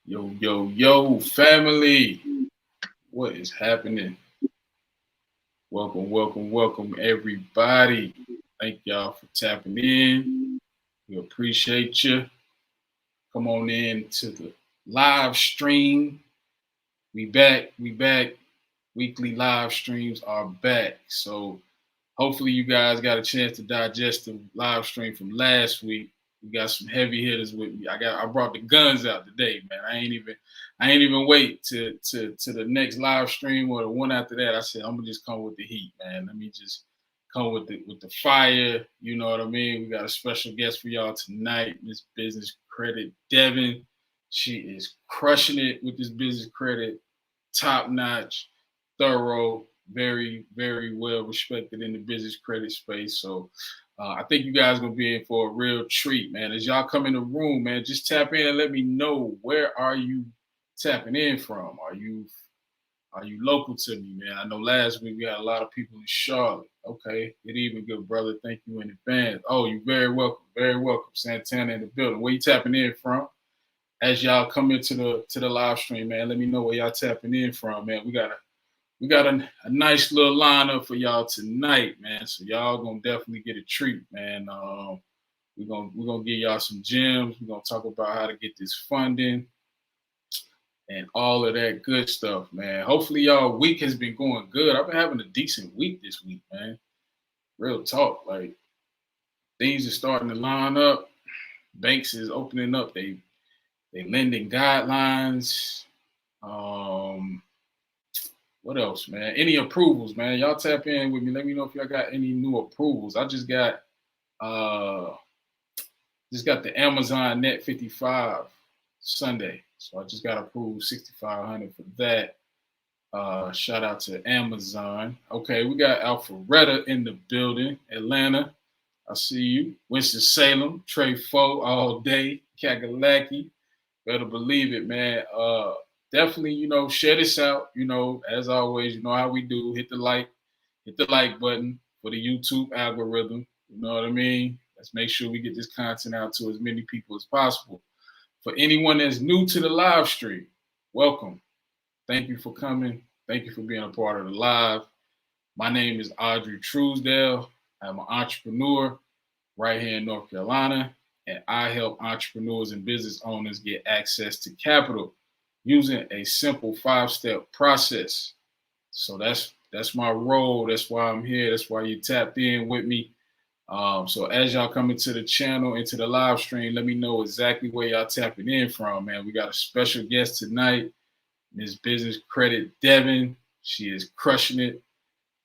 Yo, yo, yo, family. What is happening? Welcome, welcome, welcome, everybody. Thank y'all for tapping in. We appreciate you. Come on in to the live stream. We back, we back. Weekly live streams are back. So hopefully you guys got a chance to digest the live stream from last week. We got some heavy hitters with me. I brought the guns out today, man. I ain't even wait to the next live stream or the one after that. I said I'm gonna just come with the heat, man. Let me just come with the fire. You know what I mean? We got a special guest for y'all tonight, Miss Business Credit Devin. She is crushing it with this business credit, top notch, thorough, very, very well respected in the business credit space. So I think you guys gonna be in for a real treat, man. As y'all come in the room, man, just tap in and let me know, where are you tapping in from? Are you local to me, man? I know last week we had a lot of people in Charlotte. Okay, good evening, good brother. Thank you in advance. Oh, you're very welcome, very welcome. Santana in the building. Where you tapping in from? As y'all come into the live stream, man, let me know where y'all tapping in from, man. We got a nice little lineup for y'all tonight, man. So y'all gonna definitely get a treat, man. We're gonna give y'all some gems. We're gonna talk about how to get this funding and all of that good stuff, man. Hopefully y'all week has been going good. I've been having a decent week this week, man. Real talk. Like, things are starting to line up. Banks is opening up they lending guidelines. Um, What else, man? Any approvals, man? Y'all tap in with me. Let me know if y'all got any new approvals. I uh just got the Amazon Net 55 Sunday. So I just got approved 6,500 for that. Shout out to Amazon. Okay, we got Alpharetta in the building, Atlanta. I see you. Winston-Salem, Trey Foe all day, Kakalaki. Better believe it, man. Definitely, share this out. As always, you know how we do. Hit the like button for the YouTube algorithm. You know what I mean? Let's make sure we get this content out to as many people as possible. For anyone that's new to the live stream, welcome. Thank you for coming. Thank you for being a part of the live. My name is Audrey Truesdale. I'm an entrepreneur right here in North Carolina, and I help entrepreneurs and business owners get access to capital using a simple 5-step process. So that's my role. That's why I'm here. That's why you tapped in with me. So as y'all come into the channel, into the live stream, let me know exactly where y'all tapping in from, man. We got a special guest tonight, Miss Business Credit Devin. She is crushing it.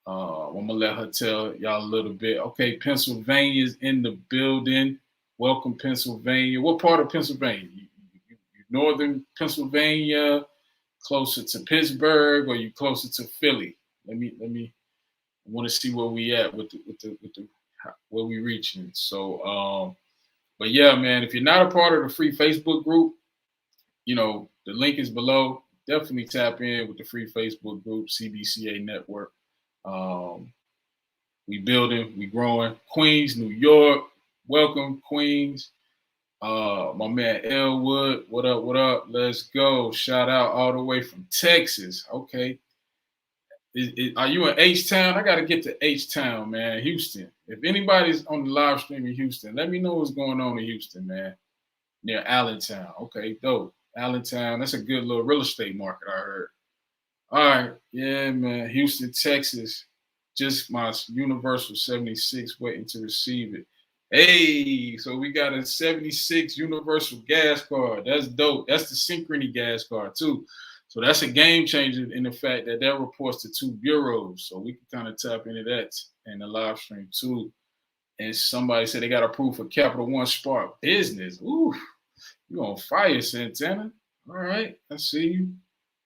I'm gonna let her tell y'all a little bit. Okay, Pennsylvania's in the building. Welcome, Pennsylvania. What part of Pennsylvania? You northern Pennsylvania, closer to Pittsburgh, or you closer to Philly? Let me. I want to see where we at with the where we reaching. So, but yeah, man, if you're not a part of the free Facebook group, the link is below. Definitely tap in with the free Facebook group, CBCA Network. Um, we building, we growing. Queens, New York. Welcome, Queens. My man Elwood, what up, what up? Let's go. Shout out all the way from Texas. Okay. Are you in H-Town? I got to get to H-Town, man. Houston. If anybody's on the live stream in Houston, let me know what's going on in Houston, man. Near Allentown. Okay, dope. Allentown, that's a good little real estate market, I heard. All right. Yeah, man. Houston, Texas. Just my Universal 76 waiting to receive it. Hey, so we got a 76 Universal gas card. That's dope. That's the Synchrony gas card, too. So that's a game changer in the fact that that reports to 2 bureaus. So we can kind of tap into that in the live stream, too. And somebody said they got approved for Capital One Spark Business. Ooh, you on fire, Santana. All right. I see you.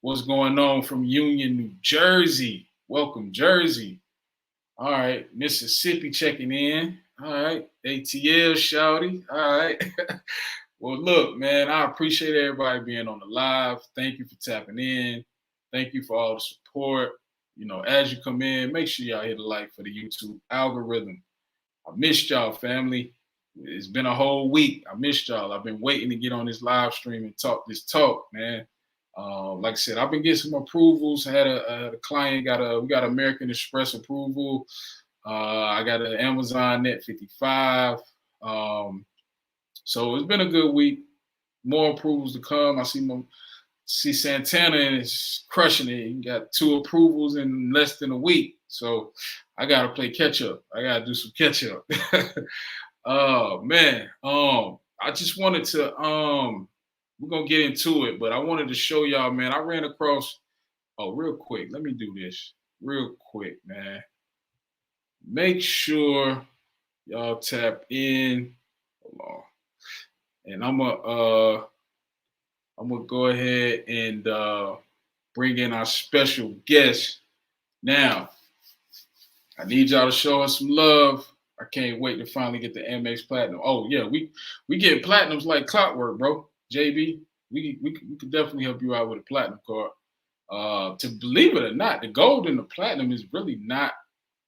What's going on from Union, New Jersey? Welcome, Jersey. All right, Mississippi checking in. All right, ATL Shouty. All right. Well, look, man, I appreciate everybody being on the live. Thank you for tapping in. Thank you for all the support. As you come in, make sure y'all hit a like for the YouTube algorithm. I missed y'all, family. It's been a whole week. I missed y'all. I've been waiting to get on this live stream and talk this talk, man. Like I said, I've been getting some approvals. I had a client we got American Express approval. I got an Amazon Net 55. So it's been a good week. More approvals to come. I see Santana is crushing it. He got 2 approvals in less than a week. So I gotta play catch up. I gotta do some catch up. Oh man. I just wanted to we're gonna get into it, but I wanted to show y'all, man. I ran across real quick. Let me do this real quick, man. Make sure y'all tap in. Hold on. And I'm gonna go ahead and bring in our special guest. Now, I need y'all to show us some love. I can't wait to finally get the MX Platinum. Oh yeah, we get platinums like clockwork, bro. JB, we could definitely help you out with a platinum card. To believe it or not, the gold and the platinum is really not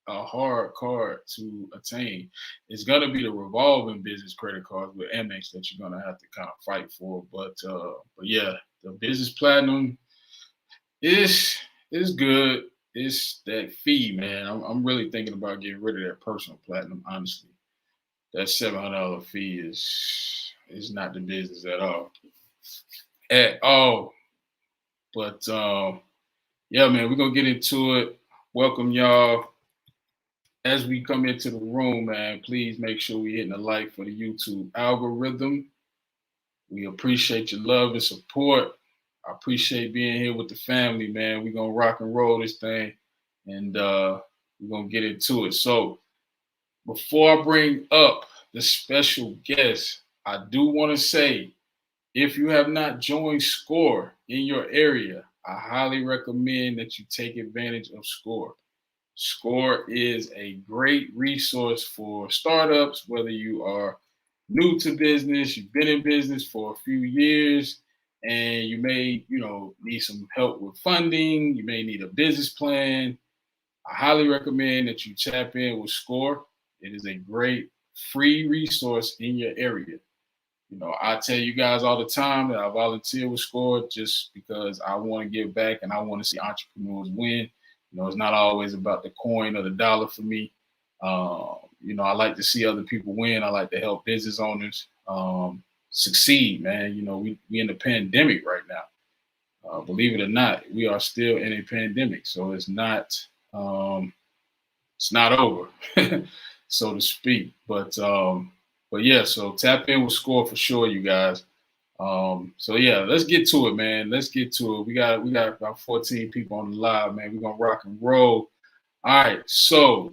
a hard card to attain. It's gonna be the revolving business credit cards with MX that you're gonna have to kind of fight for. But yeah, the business platinum is good. It's that fee, man. I'm really thinking about getting rid of that personal platinum. Honestly, that $700 fee is not the business at all. At all. But yeah, man, we're gonna get into it. Welcome y'all. As we come into the room, man, please make sure we're hitting a like for the YouTube algorithm. We appreciate your love and support. I appreciate being here with the family, man. We're going to rock and roll this thing, and we're going to get into it. So before I bring up the special guest, I do want to say, if you have not joined SCORE in your area, I highly recommend that you take advantage of SCORE. SCORE is a great resource for startups, whether you are new to business, you've been in business for a few years, and you may, need some help with funding. You may need a business plan. I highly recommend that you tap in with SCORE. It is a great free resource in your area. I tell you guys all the time that I volunteer with SCORE just because I want to give back and I want to see entrepreneurs win. It's not always about the coin or the dollar for me. I like to see other people win. I like to help business owners succeed, man. We in the pandemic right now. Believe it or not, we are still in a pandemic, so it's not over, so to speak. But yeah, so tap in with SCORE for sure, you guys. So yeah, let's get to it, man. Let's get to it. We got about 14 people on the live, man. We're gonna rock and roll. All right, so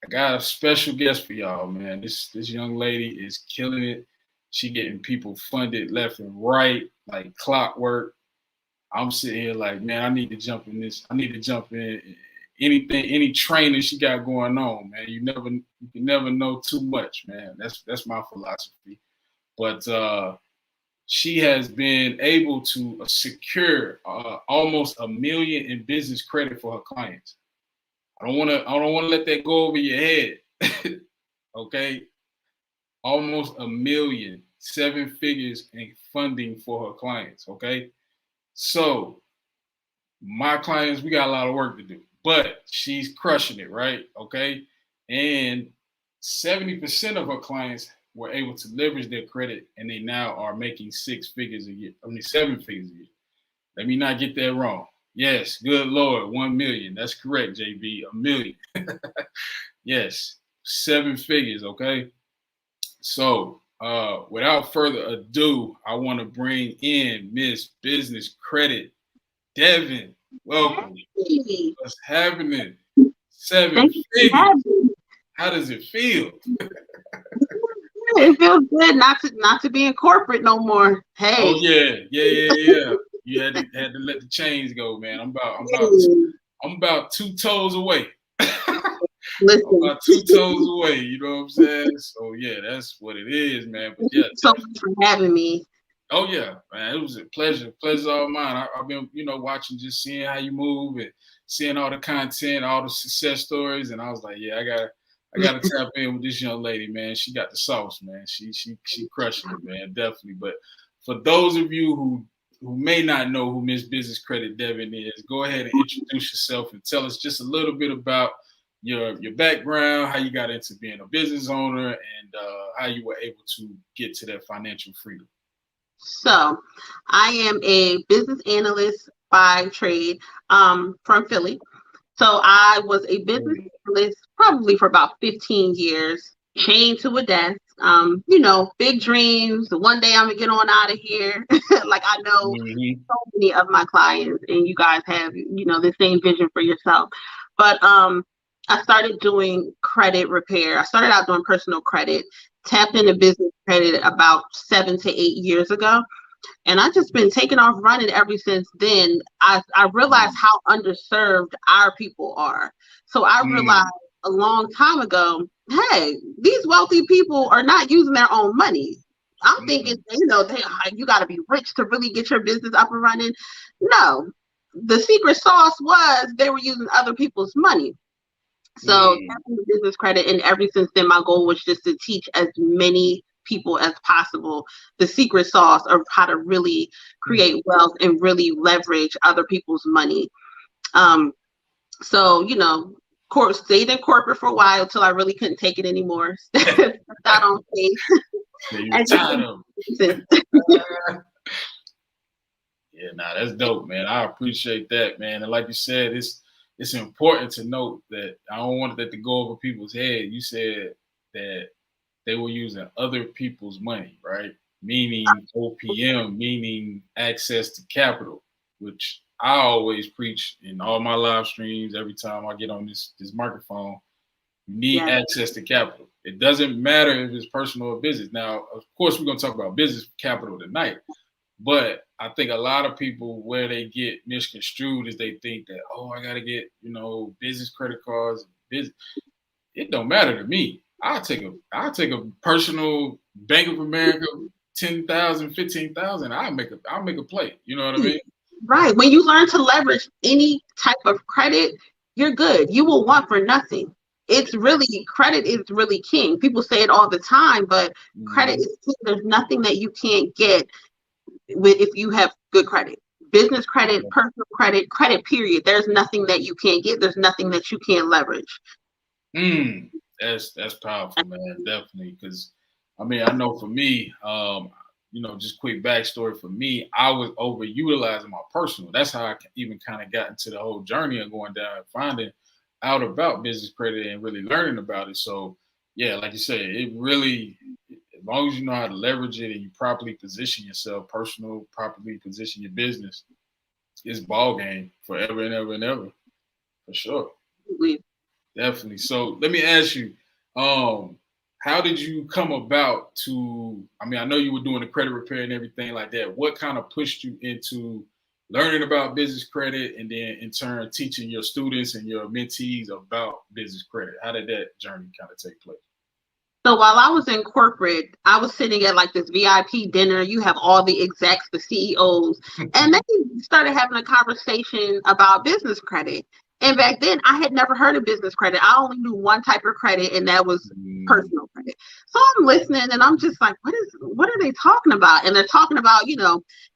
I got a special guest for y'all, man. This young lady is killing it. She getting people funded left and right, like clockwork. I'm sitting here like, man, I need to jump in this. I need to jump in any training she got going on, man. You can never know too much, man. That's my philosophy. But she has been able to secure almost $1 million in business credit for her clients. I don't want to let that go over your head. Okay, almost $1 million, 7 figures in funding for her clients. Okay, so my clients, we got a lot of work to do, but she's crushing it, right? Okay, and 70% of her clients were able to leverage their credit, and they now are making 6 figures a year. 7 figures a year. Let me not get that wrong. Yes, good Lord, 1 million. That's correct, JB. $1 million. Yes, 7 figures. Okay. So, without further ado, I want to bring in Miss Business Credit, Devin. Welcome. Hey. What's happening? 7 figures. How does it feel? It feels good not to be in corporate no more. Hey. Oh yeah. You had to let the chains go, man. I'm about 2 toes away. Listen. I'm about 2 toes away. You know what I'm saying? So yeah, that's what it is, man. But yeah, so much for having me. Oh yeah, man. It was a pleasure all mine. I've been, watching, just seeing how you move and seeing all the content, all the success stories, and I was like, yeah, I gotta tap in with this young lady, man. She got the sauce, man. She crushing it, man. Definitely. But for those of you who may not know who Miss Business Credit Devin is, go ahead and introduce yourself and tell us just a little bit about your background, how you got into being a business owner, and how you were able to get to that financial freedom. So, I am a business analyst by trade from Philly. So I was a business analyst probably for about 15 years, chained to a desk. Big dreams. One day I'm gonna get on out of here. Like I know so many of my clients, and you guys have, the same vision for yourself. But I started doing credit repair. I started out doing personal credit, tapped into business credit about 7 to 8 years ago. And I've just been taking off running ever since then. I realized how underserved our people are. So I realized a long time ago, hey, these wealthy people are not using their own money. I'm thinking, you got to be rich to really get your business up and running. No, the secret sauce was they were using other people's money. So business credit, and ever since then, my goal was just to teach as many people as possible the secret sauce of how to really create wealth and really leverage other people's money. Stayed in corporate for a while till I really couldn't take it anymore. Got on stage. Yeah, that's dope, man. I appreciate that, man. And like you said, it's important to note that I don't want that to go over people's head. You said that they were using other people's money, right? Meaning OPM, meaning access to capital, which I always preach in all my live streams. Every time I get on this microphone, you need access to capital. It doesn't matter if it's personal or business. Now, of course, we're going to talk about business capital tonight, but I think a lot of people, where they get misconstrued is they think that, I got to get, business credit cards. It don't matter to me. I'll take a personal Bank of America, 10,000, 15,000. I'll make a play. You know what I mean? Right. When you learn to leverage any type of credit, you're good. You will want for nothing. Credit is really king. People say it all the time, but credit is king. There's nothing that you can't get if you have good credit. Business credit, personal credit period. There's nothing that you can't get. There's nothing that you can't leverage. That's powerful, man. Definitely. Because I know for me, just quick backstory for me, I was overutilizing my personal. That's how I even kind of got into the whole journey of going down and finding out about business credit and really learning about it. So yeah, like you said, it really, as long as you know how to leverage it and you properly position yourself, properly position your business, it's ball game forever and ever and ever, for sure. Definitely. So let me ask you, how did you come about to, I know you were doing the credit repair and everything like that. What kind of pushed you into learning about business credit and then in turn teaching your students and your mentees about business credit? How did that journey kind of take place? So while I was in corporate, I was sitting at like this VIP dinner. You have all the execs, the CEOs, and they started having a conversation about business credit. And back then, I had never heard of business credit. I only knew one type of credit, and that was personal credit. So I'm listening, and I'm just like, what are they talking about? And they're talking about,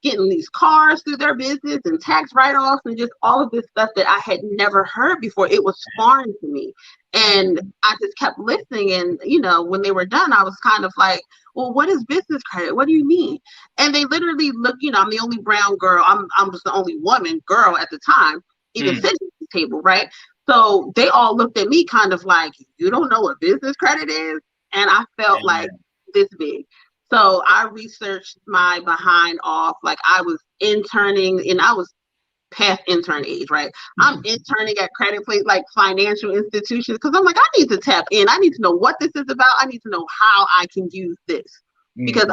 getting these cars through their business and tax write-offs and just all of this stuff that I had never heard before. It was foreign to me. And I just kept listening. And, when they were done, I was kind of like, well, what is business credit? What do you mean? And they literally look, I'm the only brown girl. I'm just the only girl at the time, even sitting at the table, right? So they all looked at me kind of like, you don't know what business credit is? And I felt like this big. So I researched my behind off. Like I was interning, and I was past intern age, right? I'm interning at credit places like financial institutions because I'm like, I need to tap in. I need to know what this is about. I need to know how I can use this. Because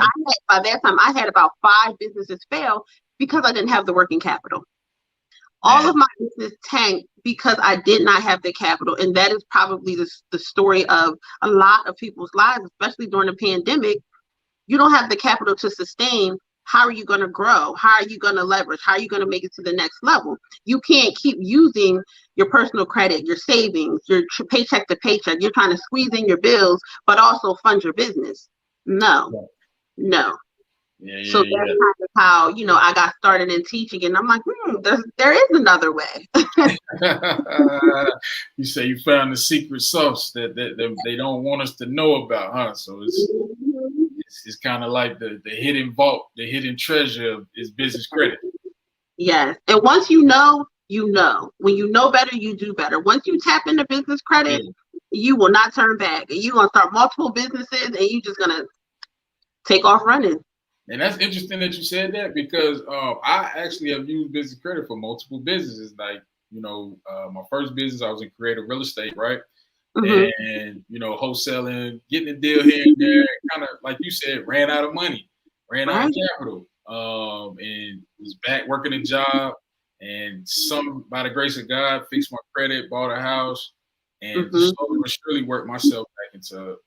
by that time, I had about 5 businesses fail because I didn't have the working capital. All of my business tanked because I did not have the capital. And that is probably the story of a lot of people's lives, especially during the pandemic. You don't have the capital to sustain. How are you going to grow? How are you going to leverage? How are you going to make it to the next level? You can't keep using your personal credit, your savings, your paycheck to paycheck. You're trying to squeeze in your bills, but also fund your business. No. So that's kind of how, I got started in teaching, and I'm like, there is another way. You say you found the secret sauce that they don't want us to know about, huh? So it's kind of like the hidden vault, the hidden treasure is business credit. Yes. And once you know. When you know better, you do better. Once you tap into business credit, you will not turn back. And you're going to start multiple businesses, and you're just going to take off running. And that's interesting that you said that, because I actually have used business credit for multiple businesses. Like, my first business, I was in creative real estate, right? And, wholesaling, getting a deal here and there, kind of, like you said, ran out of money, ran out of capital, and was back working a job. And by the grace of God, fixed my credit, bought a house, and slowly but surely worked myself back into,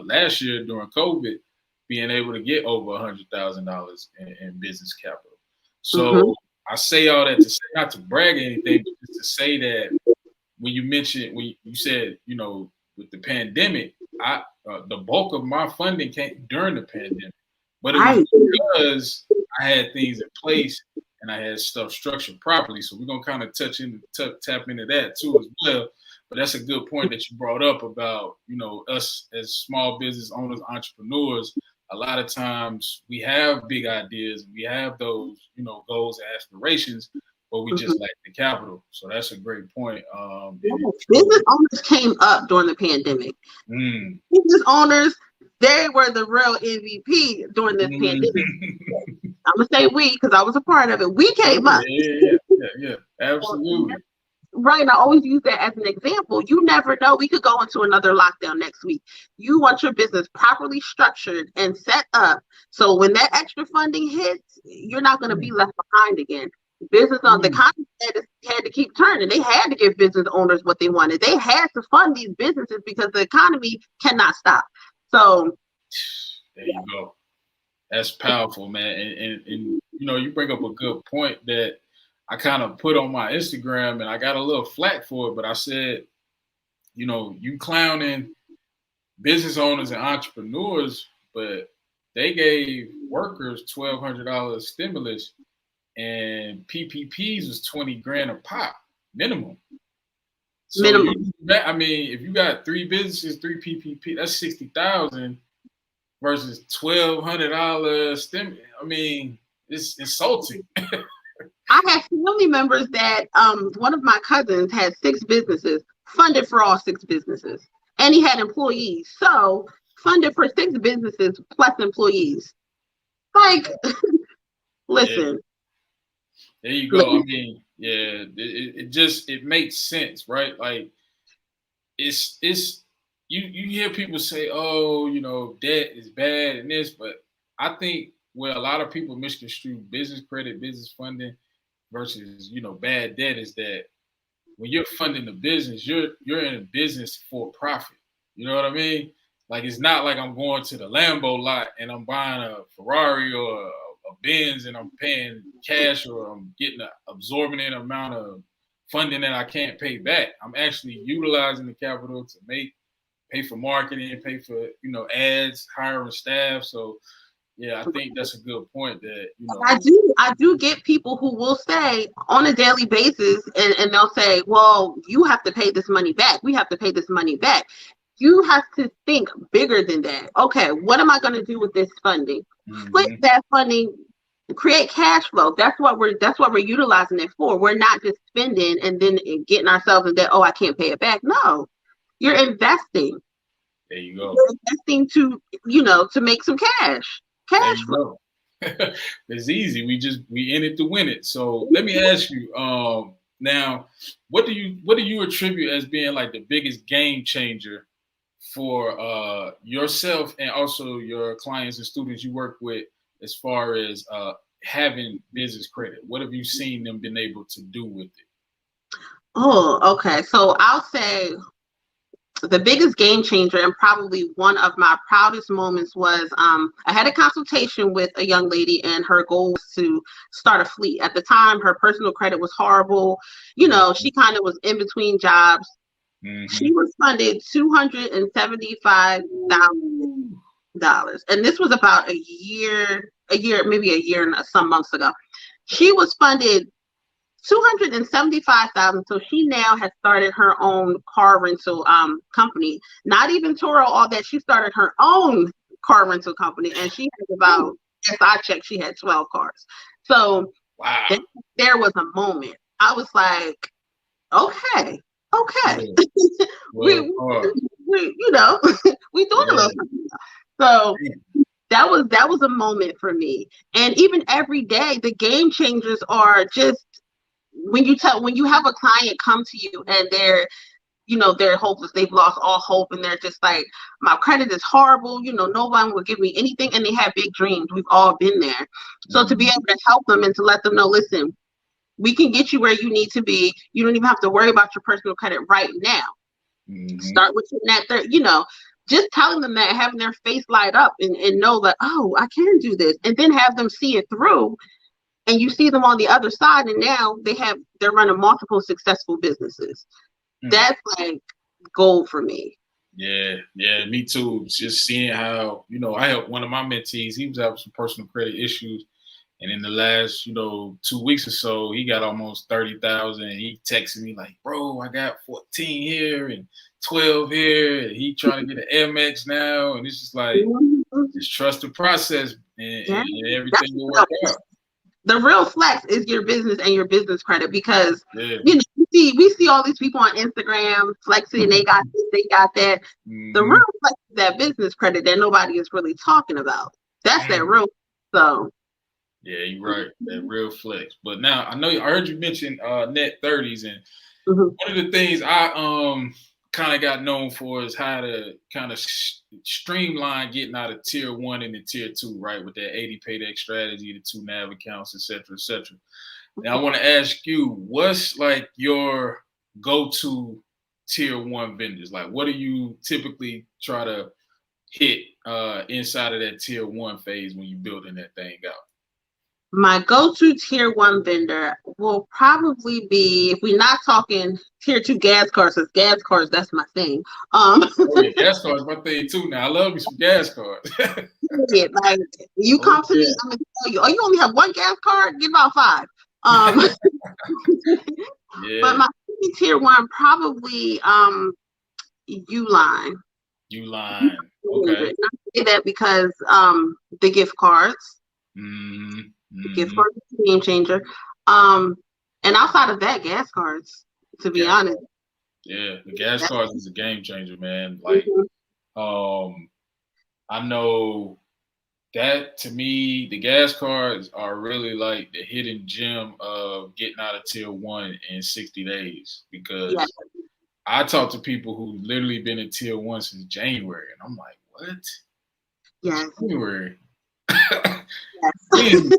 last year during COVID, being able to get over $100,000 in business capital. So I say all that to say, not to brag or anything, but just to say that when you said, with the pandemic, the bulk of my funding came during the pandemic, but it was because I had things in place and I had stuff structured properly. So we're gonna kind of tap into that too as well. But that's a good point that you brought up about, us as small business owners, entrepreneurs. A lot of times we have big ideas, we have those, goals and aspirations, but we just lack the capital. So that's a great point. Business owners came up during the pandemic. Business owners, they were the real MVP during this pandemic. I'm gonna say we, because I was a part of it. We came up. Yeah, absolutely. Right, and I always use that as an example. You never know. We could go into another lockdown next week. You want your business properly structured and set up, so when that extra funding hits, you're not going to be left behind again. Business on the economy had to keep turning. They had to give business owners what they wanted. They had to fund these businesses because the economy cannot stop. So there you go. That's powerful, man. And you bring up a good point that I kind of put on my Instagram, and I got a little flack for it, but I said, you clowning business owners and entrepreneurs, but they gave workers $1,200 stimulus, and PPPs was $20,000 a pop minimum. So if you got 3 businesses, 3 PPP, that's $60,000 versus $1,200 stimulus. I mean, it's insulting. I have family members that one of my cousins had 6 businesses, funded for all 6 businesses, and he had employees. So funded for 6 businesses plus employees. Like, listen. There you go. I mean, it makes sense, right? Like, it's you hear people say, oh, debt is bad and this, but I think where a lot of people misconstrue business credit, business funding versus, bad debt is that when you're funding the business, you're in a business for profit. You know what I mean? Like, it's not like I'm going to the Lambo lot and I'm buying a Ferrari or a Benz and I'm paying cash, or I'm getting an absorbent amount of funding that I can't pay back. I'm actually utilizing the capital to pay for marketing, pay for, ads, hiring staff. So yeah, I think that's a good point that, I do get people who will say on a daily basis, and they'll say, well, you have to pay this money back. We have to pay this money back. You have to think bigger than that. Okay, what am I going to do with this funding? Split that funding, create cash flow. That's what we're utilizing it for. We're not just spending and then getting ourselves in debt. Oh, I can't pay it back. No, you're investing. There you go. You're investing to make some cash. Cash flow. It's easy. We in it to win it. So let me ask you, now, what do you attribute as being like the biggest game changer for yourself and also your clients and students you work with as far as having business credit? What have you seen them been able to do with it? Oh, okay. So I'll say the biggest game changer and probably one of my proudest moments was I had a consultation with a young lady and her goal was to start a fleet. At the time, her personal credit was horrible. You know, she kind of was in between jobs. She was funded $275,000. And this was about maybe a year and some months ago. She was funded $275,000. So she now has started her own car rental company. Not even Toro, all that. She started her own car rental company, and she has about, as I checked, she had 12 cars. So wow. There was a moment. I was like, okay. we you know, we doing a little something. So that was a moment for me. And even every day, the game changers are just when you have a client come to you and they're hopeless, they've lost all hope, and they're just like, my credit is horrible, no one will give me anything, and they have big dreams. We've all been there. So to be able to help them and to let them know, listen, we can get you where you need to be. You don't even have to worry about your personal credit right now. Start with your net there, just telling them that, having their face light up and know that, oh, I can do this, and then have them see it through. And you see them on the other side, and now they're running multiple successful businesses. That's like gold for me. Yeah, me too. Just seeing how, I helped one of my mentees. He was having some personal credit issues. And in the last, 2 weeks or so, he got almost 30,000. He texted me like, bro, I got 14 here and 12 here. And he trying to get an MX now. And it's just like, just trust the process and everything will work out. The real flex is your business and your business credit, because we see all these people on Instagram flexing, and they got this, they got that. The real flex is that business credit that nobody is really talking about. That's that real. So yeah, you're right. That real flex. But now I heard you mention net 30s, and one of the things I kind of got known for is how to kind of streamline getting out of tier 1 into tier 2, right? With that 80 paydex strategy, the 2 nav accounts, et cetera, et cetera. Now I want to ask you, what's like your go-to tier 1 vendors? Like, what do you typically try to hit inside of that tier 1 phase when you're building that thing out? My go-to tier 1 vendor will probably be, if we're not talking tier 2 gas cars, because gas cars, that's my thing. Gas cars, my thing too. Now I love me some gas cars. Like, you come to me, I'm gonna tell you, oh, you only have 1 gas card? Give out 5. But my tier 1 probably Uline. Uline, okay. I say that because the gift cards. The gift cards is a game changer. And outside of that, gas cards, to be honest. Yeah, the gas cards is a game changer, man. Like, I know that, to me, the gas cards are really like the hidden gem of getting out of tier 1 in 60 days. Because I talk to people who literally been in tier 1 since January, and I'm like, what? Yes. January. Yes.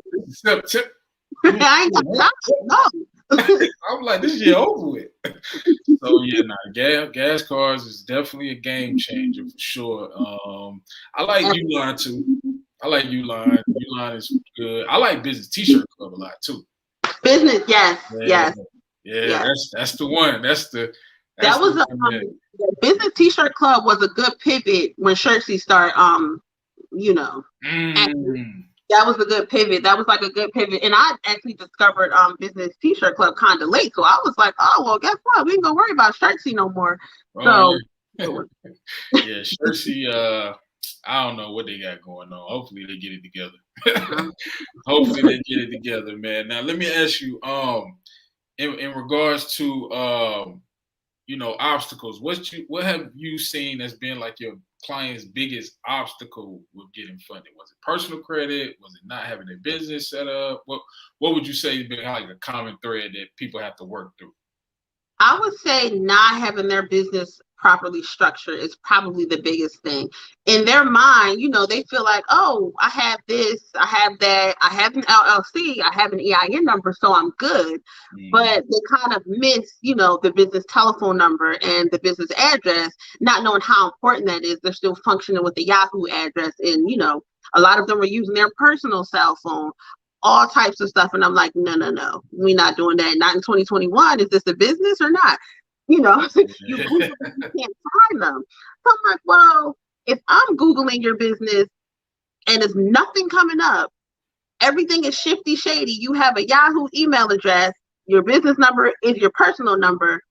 I ain't got no. I'm like, this year over with. So gas cars is definitely a game changer for sure. I like Uline too. I like Uline. Uline is good. I like Business T-shirt Club a lot too. Business, yes. That's the one. The Business T-shirt Club was a good pivot when Shirtsy started. That was a good pivot. That was like a good pivot. And I actually discovered Business T-shirt Club kind of late. So I was like, oh, well, guess what? We ain't going to worry about Shirtsy no more. Shirtsy, I don't know what they got going on. Hopefully they get it together. Hopefully they get it together, man. Now, let me ask you, in regards to, obstacles, what have you seen as being like your client's biggest obstacle with getting funded? Was it personal credit? Was it not having a business set up? What would you say has been like a common thread that people have to work through? I would say not having their business properly structured is probably the biggest thing. In their mind, they feel like, oh, I have this, I have that, I have an LLC, I have an EIN number, so I'm good. But they kind of miss, the business telephone number and the business address, not knowing how important that is. They're still functioning with the Yahoo address, and a lot of them are using their personal cell phone, all types of stuff. And I'm like, no, we're not doing that. Not in 2021. Is this a business or not? You Google them, you can't find them. So I'm like, well, if I'm Googling your business and there's nothing coming up, everything is shifty shady. You have a Yahoo email address, your business number is your personal number.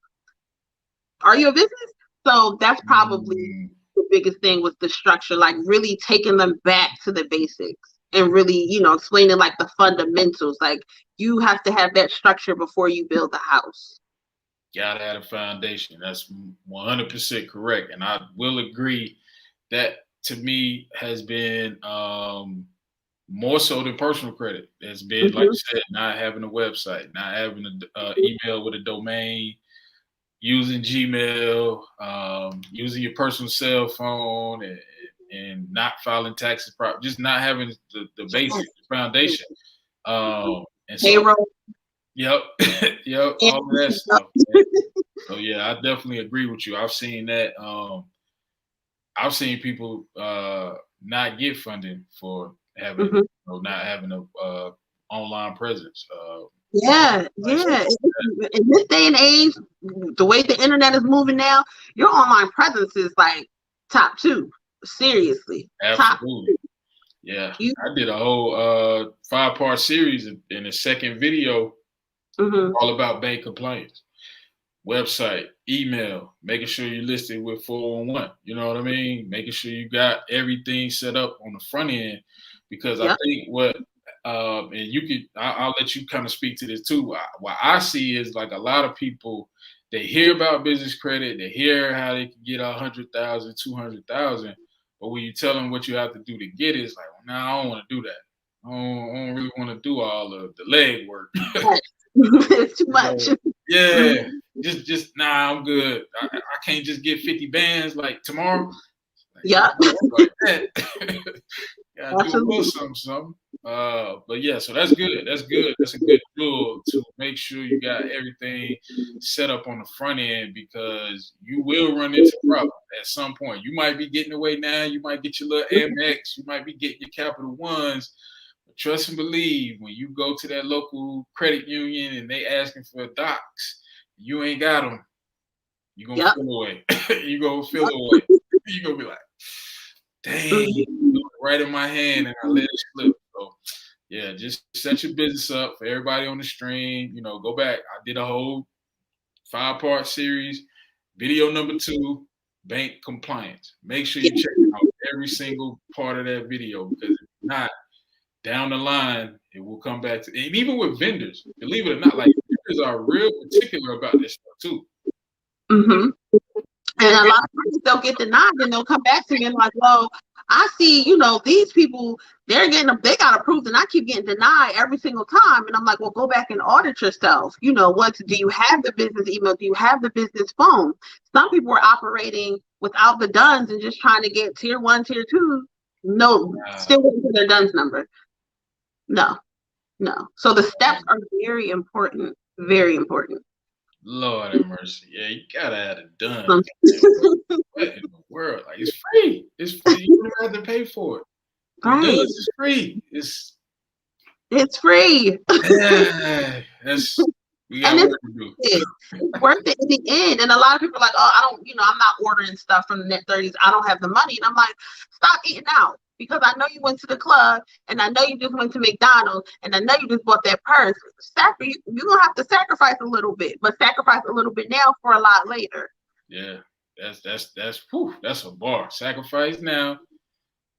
Are you a business? So that's probably the biggest thing with the structure, like really taking them back to the basics and really, explaining like the fundamentals. Like you have to have that structure before you build the house. Gotta have a foundation. That's 100% correct. And I will agree that to me has been more so than personal credit. It's been, like you said, not having a website, not having an email with a domain, using Gmail, using your personal cell phone, and not filing taxes properly, just not having the basic foundation. And so, Yep, all of that stuff. So yeah, I definitely agree with you. I've seen that. I've seen people not get funding for having, not having a online presence. Yeah. In this day and age, the way the internet is moving now, your online presence is like top 2. Seriously, absolutely. Yeah, I did a whole 5-part series in the second video. All about bank compliance, website, email, making sure you're listed with 411. You know what I mean? Making sure you got everything set up on the front end, because I think and you could, I'll let you kind of speak to this too. What I see is like a lot of people, they hear about business credit, they hear how they can get 100,000, 200,000, but when you tell them what you have to do to get it, it's like, well, I don't want to do that. I don't really want to do all of the leg work. It's too much. Yeah, just I'm good. I can't just get 50 bands like tomorrow. Yeah, like that. Gotta do a little something. But yeah, so that's good. That's good. That's a good tool to make sure you got everything set up on the front end, because you will run into problems at some point. You might be getting away now. You might get your little Amex. You might be getting your Capital Ones. Trust and believe, when you go to that local credit union and they asking for docs, you ain't got them, you're going to feel away. You're going to feel away. You're going to be like, dang, right in my hand, and I let it slip. So, yeah, just set your business up for everybody on the stream. Go back. I did a whole 5-part series. Video number 2, bank compliance. Make sure you check out every single part of that video, because if not, down the line, it will come back to, and even with vendors, believe it or not, like vendors are real particular about this stuff too. And a lot of times they'll get denied, and they'll come back to me and like, well, I see, these people, they got approved, and I keep getting denied every single time. And I'm like, well, go back and audit yourself. Do you have the business email? Do you have the business phone? Some people are operating without the DUNS and just trying to get tier 1, tier 2. No, still waiting for their DUNS number. No. So the steps are very important. Very important. Lord have mercy. Yeah, you gotta have it done. What in the world? Like, it's free. It's free. You don't have to pay for it. Right. It's free. It's free. Yeah, we got work to do. It's worth it in the end. And a lot of people are like, oh, I'm not ordering stuff from the net 30s. I don't have the money. And I'm like, stop eating out. Because I know you went to the club, and I know you just went to McDonald's, and I know you just bought that purse. You're going to have to sacrifice a little bit, but sacrifice a little bit now for a lot later. Yeah, that's a bar. Sacrifice now,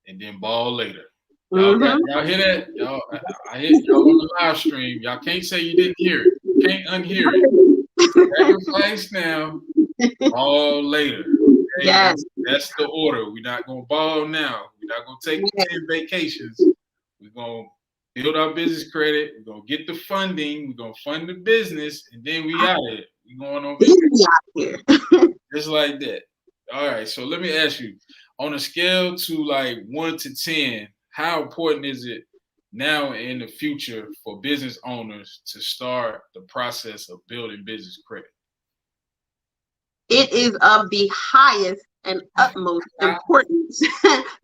and then ball later. Y'all hear that? Y'all, I hear y'all on the live stream. Y'all can't say you didn't hear it. You can't unhear it. Sacrifice now, ball later. Okay? Yes. That's the order. We're not going to ball now. We're not going to take 10 vacations. We're going to build our business credit. We're going to get the funding. We're going to fund the business. And then we out of it. We're going on vacation. Just like that. All right, so let me ask you, on a scale to like 1 to 10, how important is it now and in the future for business owners to start the process of building business credit? It is of the highest and utmost importance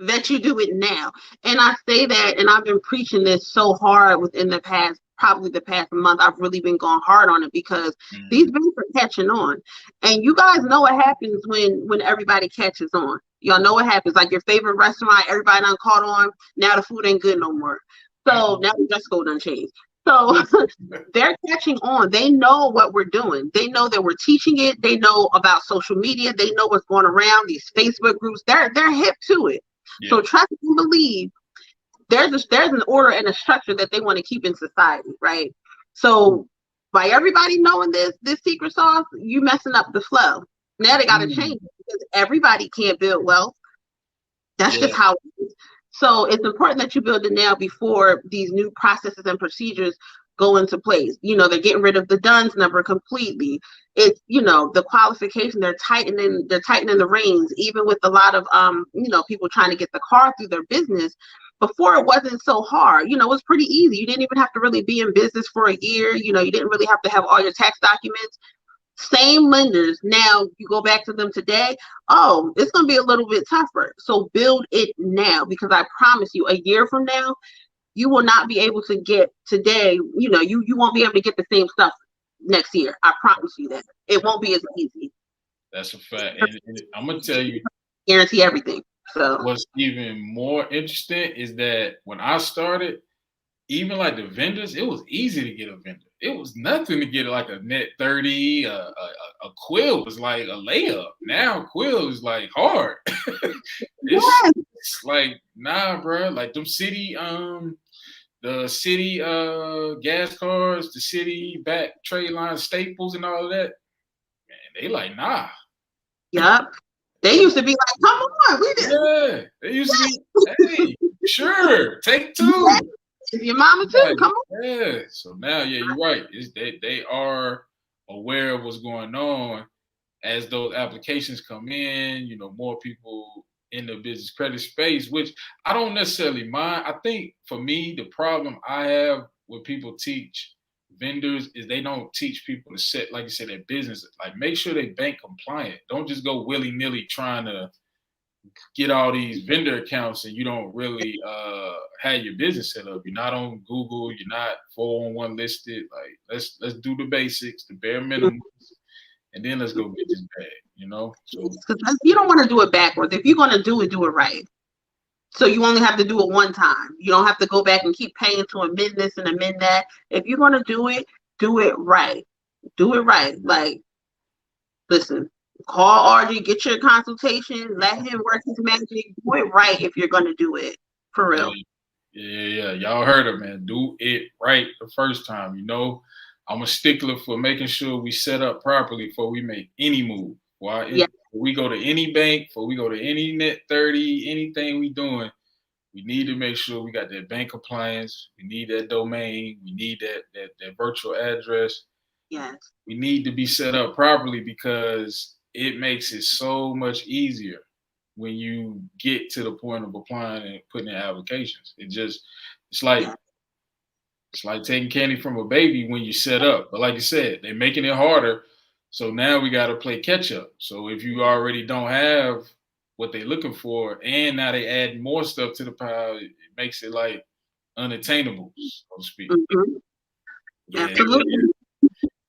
that you do it now. And I say that, and I've been preaching this so hard within the past, probably the past month. I've really been going hard on it because these banks are catching on. And you guys know what happens when everybody catches on. Y'all know what happens. Like your favorite restaurant, everybody done caught on. Now the food ain't good no more. So now the dress code done changed. So they're catching on. They know what we're doing. They know that we're teaching it. They know about social media. They know what's going around, these Facebook groups. They're hip to it. Yeah. So trust and believe. There's an order and a structure that they want to keep in society, right? So by everybody knowing this secret sauce, you messing up the flow. Now they got to change it because everybody can't build wealth. That's just how it is. So it's important that you build it now before these new processes and procedures go into place. You know, they're getting rid of the DUNS number completely. It's, you know, the qualification, they're tightening the reins, even with a lot of, people trying to get the car through their business. Before it wasn't so hard. You know, it was pretty easy. You didn't even have to really be in business for a year. You know, you didn't really have to have all your tax documents. Same lenders. Now you go back to them today. Oh, it's going to be a little bit tougher. So build it now, because I promise you, a year from now, you will not be able to get today. You know, you won't be able to get the same stuff next year. I promise you that. It won't be as easy. That's a fact. And I'm going to tell you, guarantee everything. So what's even more interesting is that when I started, even like the vendors, it was easy to get a vendor. It was nothing to get like a net 30, a quill was like a layup. Now quill is like hard. It's like, nah, bro. Like them the city gas cars, the city back trade line staples and all of that. Man, they like, nah. Yep. They used to be like, come on, we did. Yeah, they used to be, hey, sure, take two. Your mama too, come on. Yeah, so now, yeah, you're right. They are aware of what's going on as those applications come in. You know, more people in the business credit space, which I don't necessarily mind. I think for me, the problem I have when people teach vendors is they don't teach people to set, like you said, their business. Like, make sure they bank compliant. Don't just go willy-nilly trying to get all these vendor accounts and you don't really have your business set up. You're not on Google. You're not 401 listed. Like, let's do the basics, the bare minimum, and then let's go get this bag. You know, so you don't want to do it backwards. If you're going to do it right. So you only have to do it one time. You don't have to go back and keep paying to amend this and amend that. If you're going to do it right. Do it right. Like, listen, call RG, get your consultation, let him work his magic. Do it right if you're going to do it. For real. Yeah. Y'all heard it, man. Do it right the first time. You know, I'm a stickler for making sure we set up properly before we make any move. Before we go to any bank, before we go to any net 30, anything we doing, we need to make sure we got that bank compliance. We need that domain. We need that virtual address. Yes. We need to be set up properly because it makes it so much easier when you get to the point of applying and putting in applications. It's like taking candy from a baby when you set up. But like you said, they're making it harder. So now we got to play catch up. So if you already don't have what they're looking for, and now they add more stuff to the pile, it makes it like unattainable, so to speak. Mm-hmm. Yeah. Absolutely.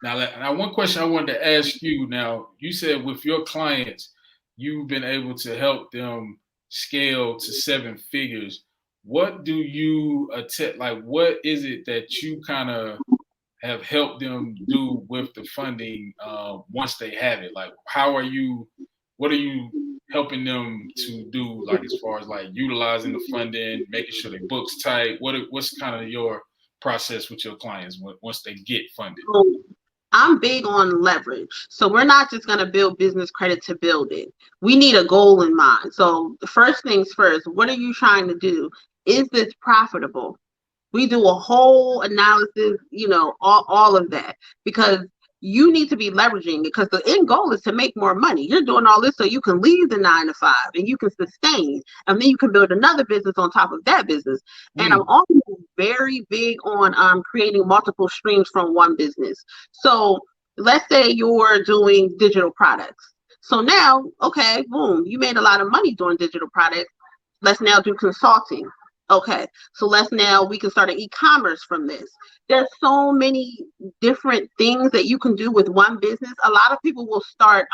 Now, one question I wanted to ask you. Now, you said with your clients, you've been able to help them scale to 7 figures. What do you like? What is it that you kind of have helped them do with the funding once they have it? Like, what are you helping them to do, like, as far as like utilizing the funding, making sure their books tight? What's kind of your process with your clients once they get funded? I'm big on leverage. So we're not just going to build business credit to build it. We need a goal in mind. So the first things first, what are you trying to do? Is this profitable? We do a whole analysis, you know, all of that, because you need to be leveraging, because the end goal is to make more money. You're doing all this so you can leave the 9 to 5 and you can sustain, and then you can build another business on top of that business. And I'm also very big on creating multiple streams from one business. So let's say you're doing digital products. So now, okay, boom, you made a lot of money doing digital products. Let's now do consulting. Okay, so we can start an e-commerce from this. There's so many different things that you can do with one business. A lot of people will start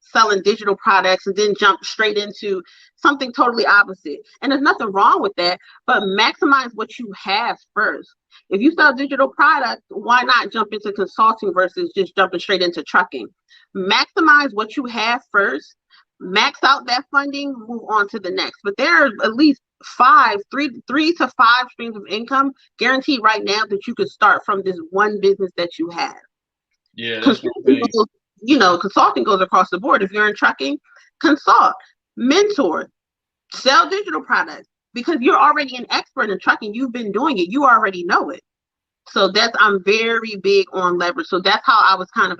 selling digital products and then jump straight into something totally opposite. And there's nothing wrong with that, but maximize what you have first. If you sell digital products, why not jump into consulting versus just jumping straight into trucking? Maximize what you have first, max out that funding, move on to the next. But there are at least three to five streams of income guaranteed right now that you could start from this one business that you have. Yeah, that's one thing. Consulting goes across the board. If you're in trucking, consult, mentor, sell digital products, because you're already an expert in trucking. You've been doing it. You already know it. So I'm very big on leverage. So that's how I was kind of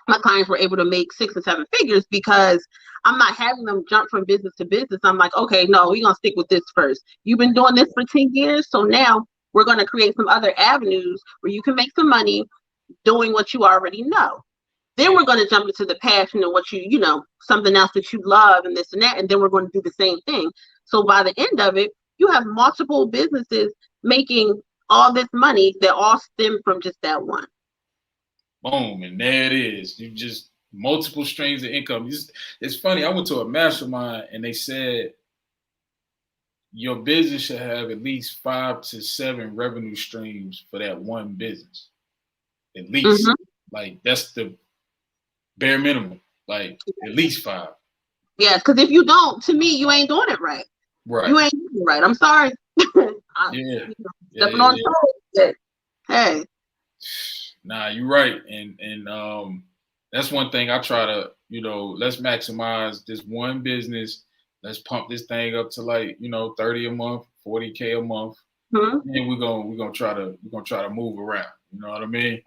my clients were able to make 6 and 7 figures, because I'm not having them jump from business to business. I'm like, okay, no, we're going to stick with this first. You've been doing this for 10 years. So now we're going to create some other avenues where you can make some money doing what you already know. Then we're going to jump into the passion and what something else that you love and this and that. And then we're going to do the same thing. So by the end of it, you have multiple businesses making all this money that all stem from just that one. Boom, and there it is. You just multiple streams of income. It's funny. I went to a mastermind and they said your business should have at least 5 to 7 revenue streams for that one business. At least. Like, that's the bare minimum. Like, at least 5. Yeah, because if you don't, to me, you ain't doing it right. Right. You ain't doing it right. I'm sorry. Stepping on toes. Hey. Nah, you're right. And that's one thing I try to, let's maximize this one business. Let's pump this thing up to 30 a month, 40K a month. And we're gonna try to move around. You know what I mean?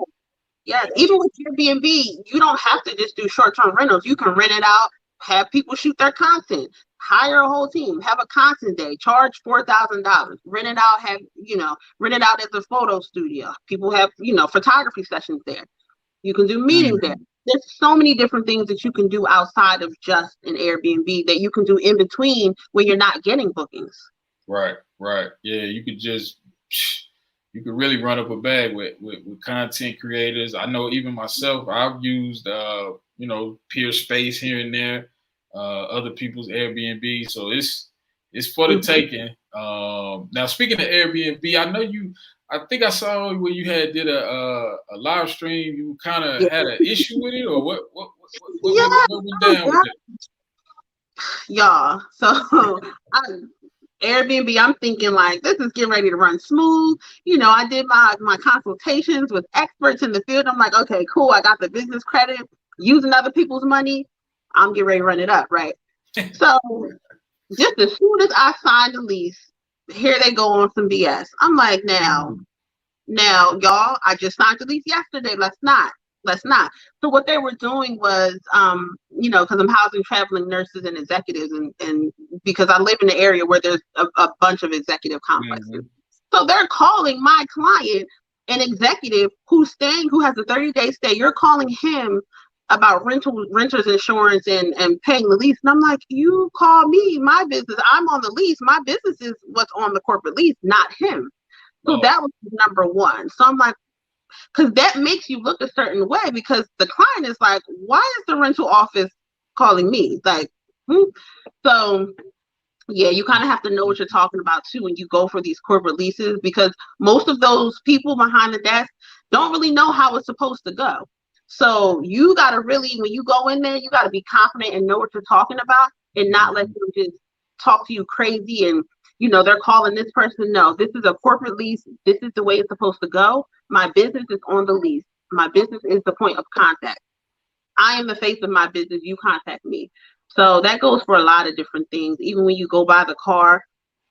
Yeah, even with Airbnb, you don't have to just do short-term rentals. You can rent it out, have people shoot their content, hire a whole team, have a content day, charge $4,000, rent it out as a photo studio. People have, photography sessions there. You can do meetings there. There's so many different things that you can do outside of just an Airbnb that you can do in between when you're not getting bookings. Right. Yeah, you could really run up a bag with content creators. I know even myself, I've used peer space here and there, other people's Airbnb. So it's for the taking. Now, speaking of Airbnb, I know I think I saw where you did a live stream. You kind of had an issue with it, or what went down with it? Y'all, so Airbnb, I'm thinking like, this is getting ready to run smooth. I did my consultations with experts in the field. I'm like, okay, cool. I got the business credit, using other people's money. I'm getting ready to run it up, right? So just as soon as I signed the lease, here they go on some BS. I'm like, now, y'all, I just signed the lease yesterday. Let's not. So what they were doing was, because I'm housing traveling nurses and executives, and because I live in an area where there's a bunch of executive complexes. So they're calling my client an executive who has a 30-day stay. You're calling him about renters insurance and paying the lease. And I'm like, you call me, my business, I'm on the lease. My business is what's on the corporate lease, not him. So that was number one. So I'm like, because that makes you look a certain way, because the client is like, why is the rental office calling me? Like, So yeah, you kind of have to know what you're talking about too when you go for these corporate leases, because most of those people behind the desk don't really know how it's supposed to go. So you got to really, when you go in there, you got to be confident and know what you're talking about, and not let them just talk to you crazy and, they're calling this person. No, this is a corporate lease. This is the way it's supposed to go. My business is on the lease. My business is the point of contact. I am the face of my business. You contact me. So that goes for a lot of different things. Even when you go buy the car,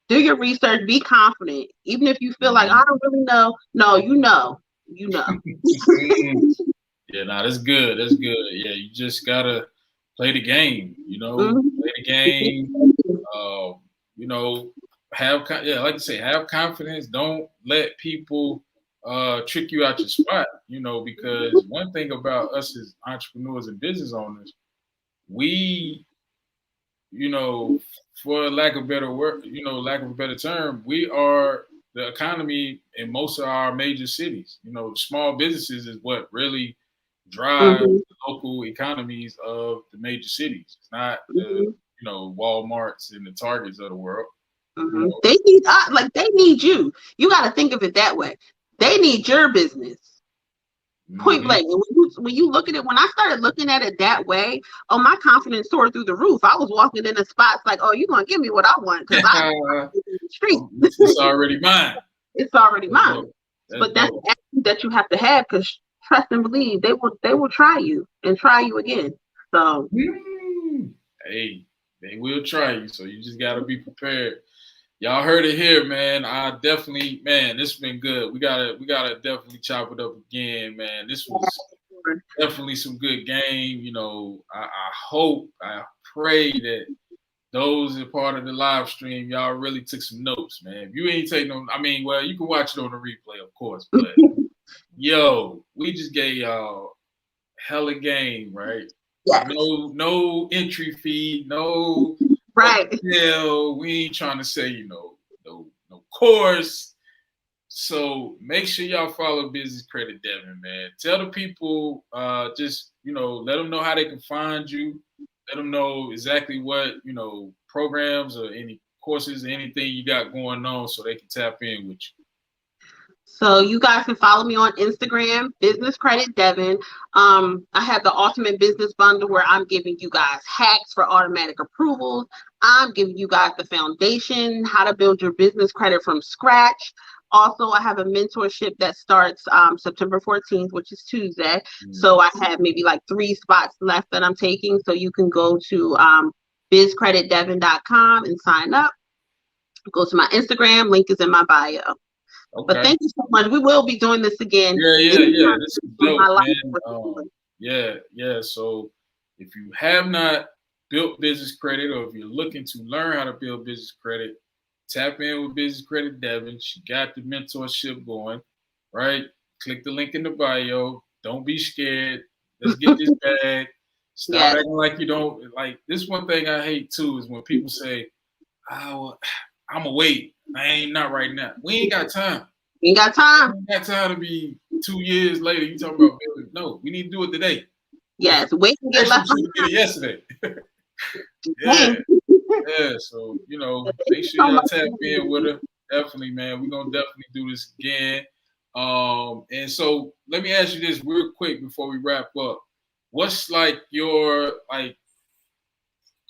do your research, be confident. Even if you feel like, I don't really know. No, you know. you know. Yeah, nah, that's good. That's good. Yeah, you just gotta play the game. Play the game. Uh, you know, like you say, have confidence. Don't let people trick you out your spot. Because one thing about us as entrepreneurs and business owners, we, you know, for lack of better word, lack of a better term, we are the economy in most of our major cities. Small businesses is what really drive the local economies of the major cities. It's not the Walmarts and the Targets of the world. They need they need you. You got to think of it that way. They need your business. Point blank. And when you look at it, when I started looking at it that way, my confidence soared through the roof. I was walking in the spots like, oh, you're gonna give me what I want because I'm in the street. It's already mine. It's already mine. But that's the attitude that you have to have, because trust and believe they will try you and try you again. So hey, they will try you. So you just gotta be prepared. Y'all heard it here, man. This has been good. We gotta definitely chop it up again, man. This was definitely some good game. I pray that those are part of the live stream, y'all really took some notes, man. If you ain't taking them, you can watch it on the replay, of course. But yo, we just gave y'all hella game, right? Yes. No entry fee, no. Right. We ain't trying to say, no course. So make sure y'all follow Business Credit Devin, man. Tell the people, let them know how they can find you. Let them know exactly what, programs or any courses or anything you got going on so they can tap in with you. So you guys can follow me on Instagram, Business Credit Devin. I have the Ultimate Business Bundle where I'm giving you guys hacks for automatic approvals. I'm giving you guys the foundation, how to build your business credit from scratch. Also, I have a mentorship that starts September 14th, which is Tuesday. So I have maybe like 3 spots left that I'm taking. So you can go to bizcreditdevin.com and sign up. Go to my Instagram, link is in my bio. Okay. But thank you so much. We will be doing this again. Yeah. This is dope, man. So if you have not built business credit, or if you're looking to learn how to build business credit, tap in with Business Credit Devin. She got the mentorship going, right? Click the link in the bio. Don't be scared. Let's get this bag. Stop acting like you don't. Like, this one thing I hate too is when people say, "Oh, I'm gonna wait. Not right now. We ain't got time. We ain't got time. We ain't got time to be 2 years later. You talking about building? No, we need to do it today. Yes, wait and get left behind. Get it yesterday. Yeah. So make sure y'all tap in with her. Definitely, man. We're gonna definitely do this again. And so let me ask you this real quick before we wrap up. What's like your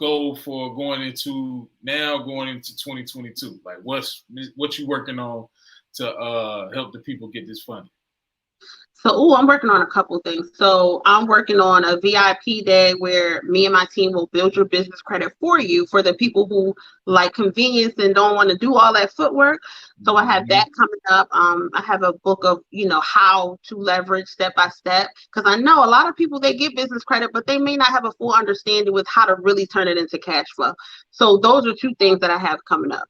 goal for going into 2022? Like, what you working on to help the people get this funding? So, I'm working on a couple things. So I'm working on a VIP day where me and my team will build your business credit for you, for the people who like convenience and don't want to do all that footwork. So I have that coming up. I have a book of, how to leverage step by step, because I know a lot of people, they get business credit, but they may not have a full understanding with how to really turn it into cash flow. So those are 2 things that I have coming up.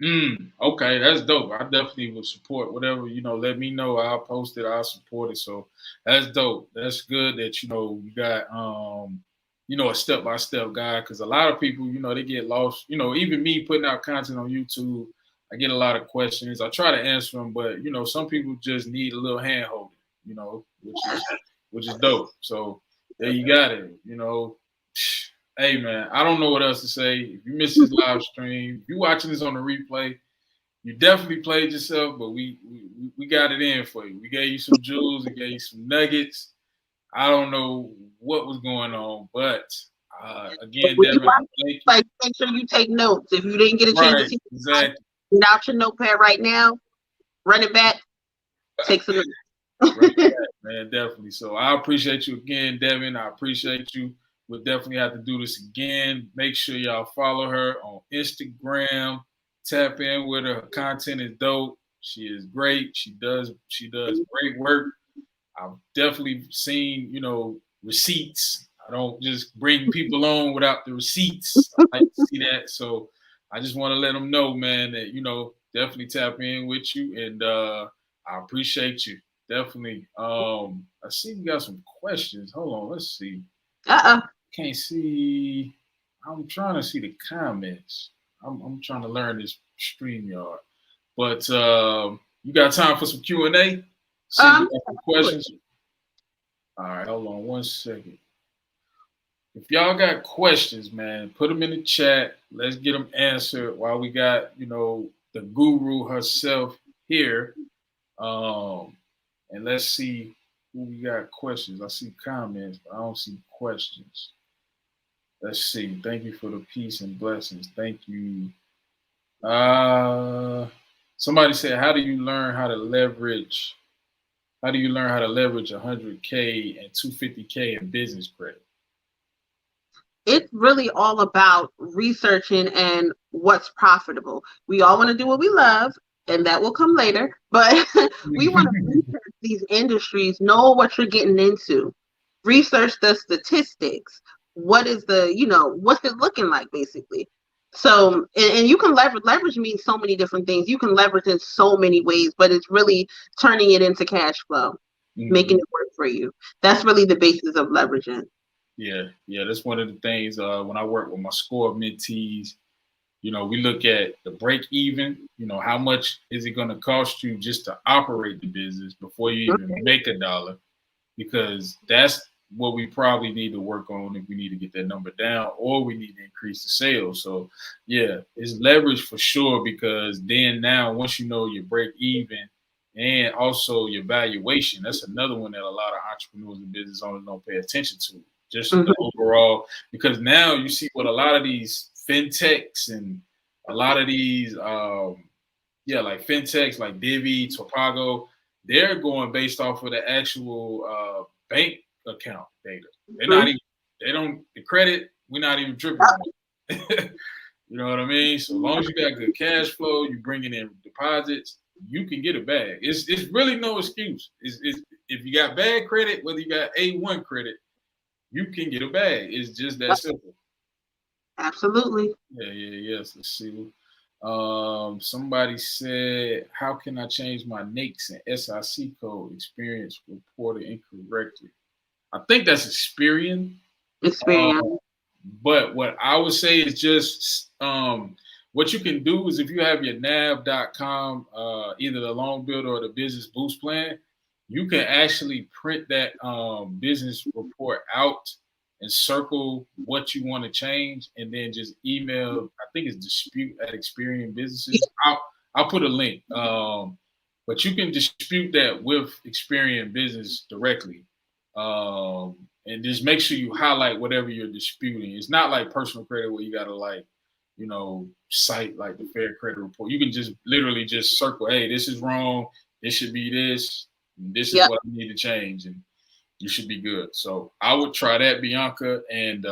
Okay, that's dope. I definitely will support whatever, let me know. I'll post it, I'll support it. So that's dope. That's good that, you got, a step-by-step guide, because a lot of people, they get lost. Even me putting out content on YouTube, I get a lot of questions. I try to answer them, but, some people just need a little hand holding, which is dope. So there you got it, Hey, man, I don't know what else to say. If you missed this live stream, if you're watching this on the replay, you definitely played yourself, but we got it in for you. We gave you some jewels. We gave you some nuggets. I don't know what was going on, but again, Devin, make sure you take notes. If you didn't get a chance to get out your notepad right now, run it back, take some notes. Man, definitely. So I appreciate you again, Devin. I appreciate you. We'll definitely have to do this again. Make sure y'all follow her on Instagram. Tap in with her. Her content is dope. She is great. She does great work. I've definitely seen, receipts. I don't just bring people on without the receipts. I like to see that. So I just want to let them know, man, that, definitely tap in with you. And I appreciate you. Definitely. I see we got some questions. Hold on. Let's see. Can't see. I'm trying to see the comments. I'm trying to learn this StreamYard. But you got time for some Q&A? See if you got some questions. All right, hold on one second. If y'all got questions, man, put them in the chat. Let's get them answered while we got, the guru herself here. And let's see who we got questions. I see comments, but I don't see questions. Let's see. Thank you for the peace and blessings. Thank you. Somebody said, how do you learn how to leverage 100K and 250K in business credit? It's really all about researching and what's profitable. We all want to do what we love, and that will come later, but we want to research these industries, know what you're getting into, research the statistics. What is what's it looking like, basically? So, and you can leverage means so many different things. You can leverage in so many ways, but it's really turning it into cash flow, making it work for you. That's really the basis of leveraging. Yeah, that's one of the things when I work with my SCORE mentees, we look at the break even, how much is it going to cost you just to operate the business before you even make a dollar, because that's what we probably need to work on if we need to get that number down, or we need to increase the sales. So yeah, it's leverage for sure, because then now once you know your break even and also your valuation, that's another one that a lot of entrepreneurs and business owners don't pay attention to. Just the overall, because now you see what a lot of these fintechs and a lot of these, like fintechs like Divvy, Topago, they're going based off of the actual bank account data. They're not even, the credit, we're not even tripping on it. You know what I mean? So as long as you got good cash flow, you bringing in deposits, you can get a bag. It's really no excuse. It's if you got bad credit, whether you got A1 credit, you can get a bag. It's just that simple. Absolutely. Yes. Let's see. Somebody said, how can I change my NAICS and SIC code? Experience reported incorrectly. I think that's Experian. But what I would say is just what you can do is if you have your nav.com, either the long build or the business boost plan, you can actually print that business report out and circle what you want to change, and then just email. I think it's dispute@Experian Businesses. I'll put a link, but you can dispute that with Experian Business directly, and just make sure you highlight whatever you're disputing. It's not like personal credit where you gotta cite like the Fair Credit Report. You can just literally just circle, hey, this is wrong. This should be this. This is what I need to change, and you should be good. So I would try that, Bianca, and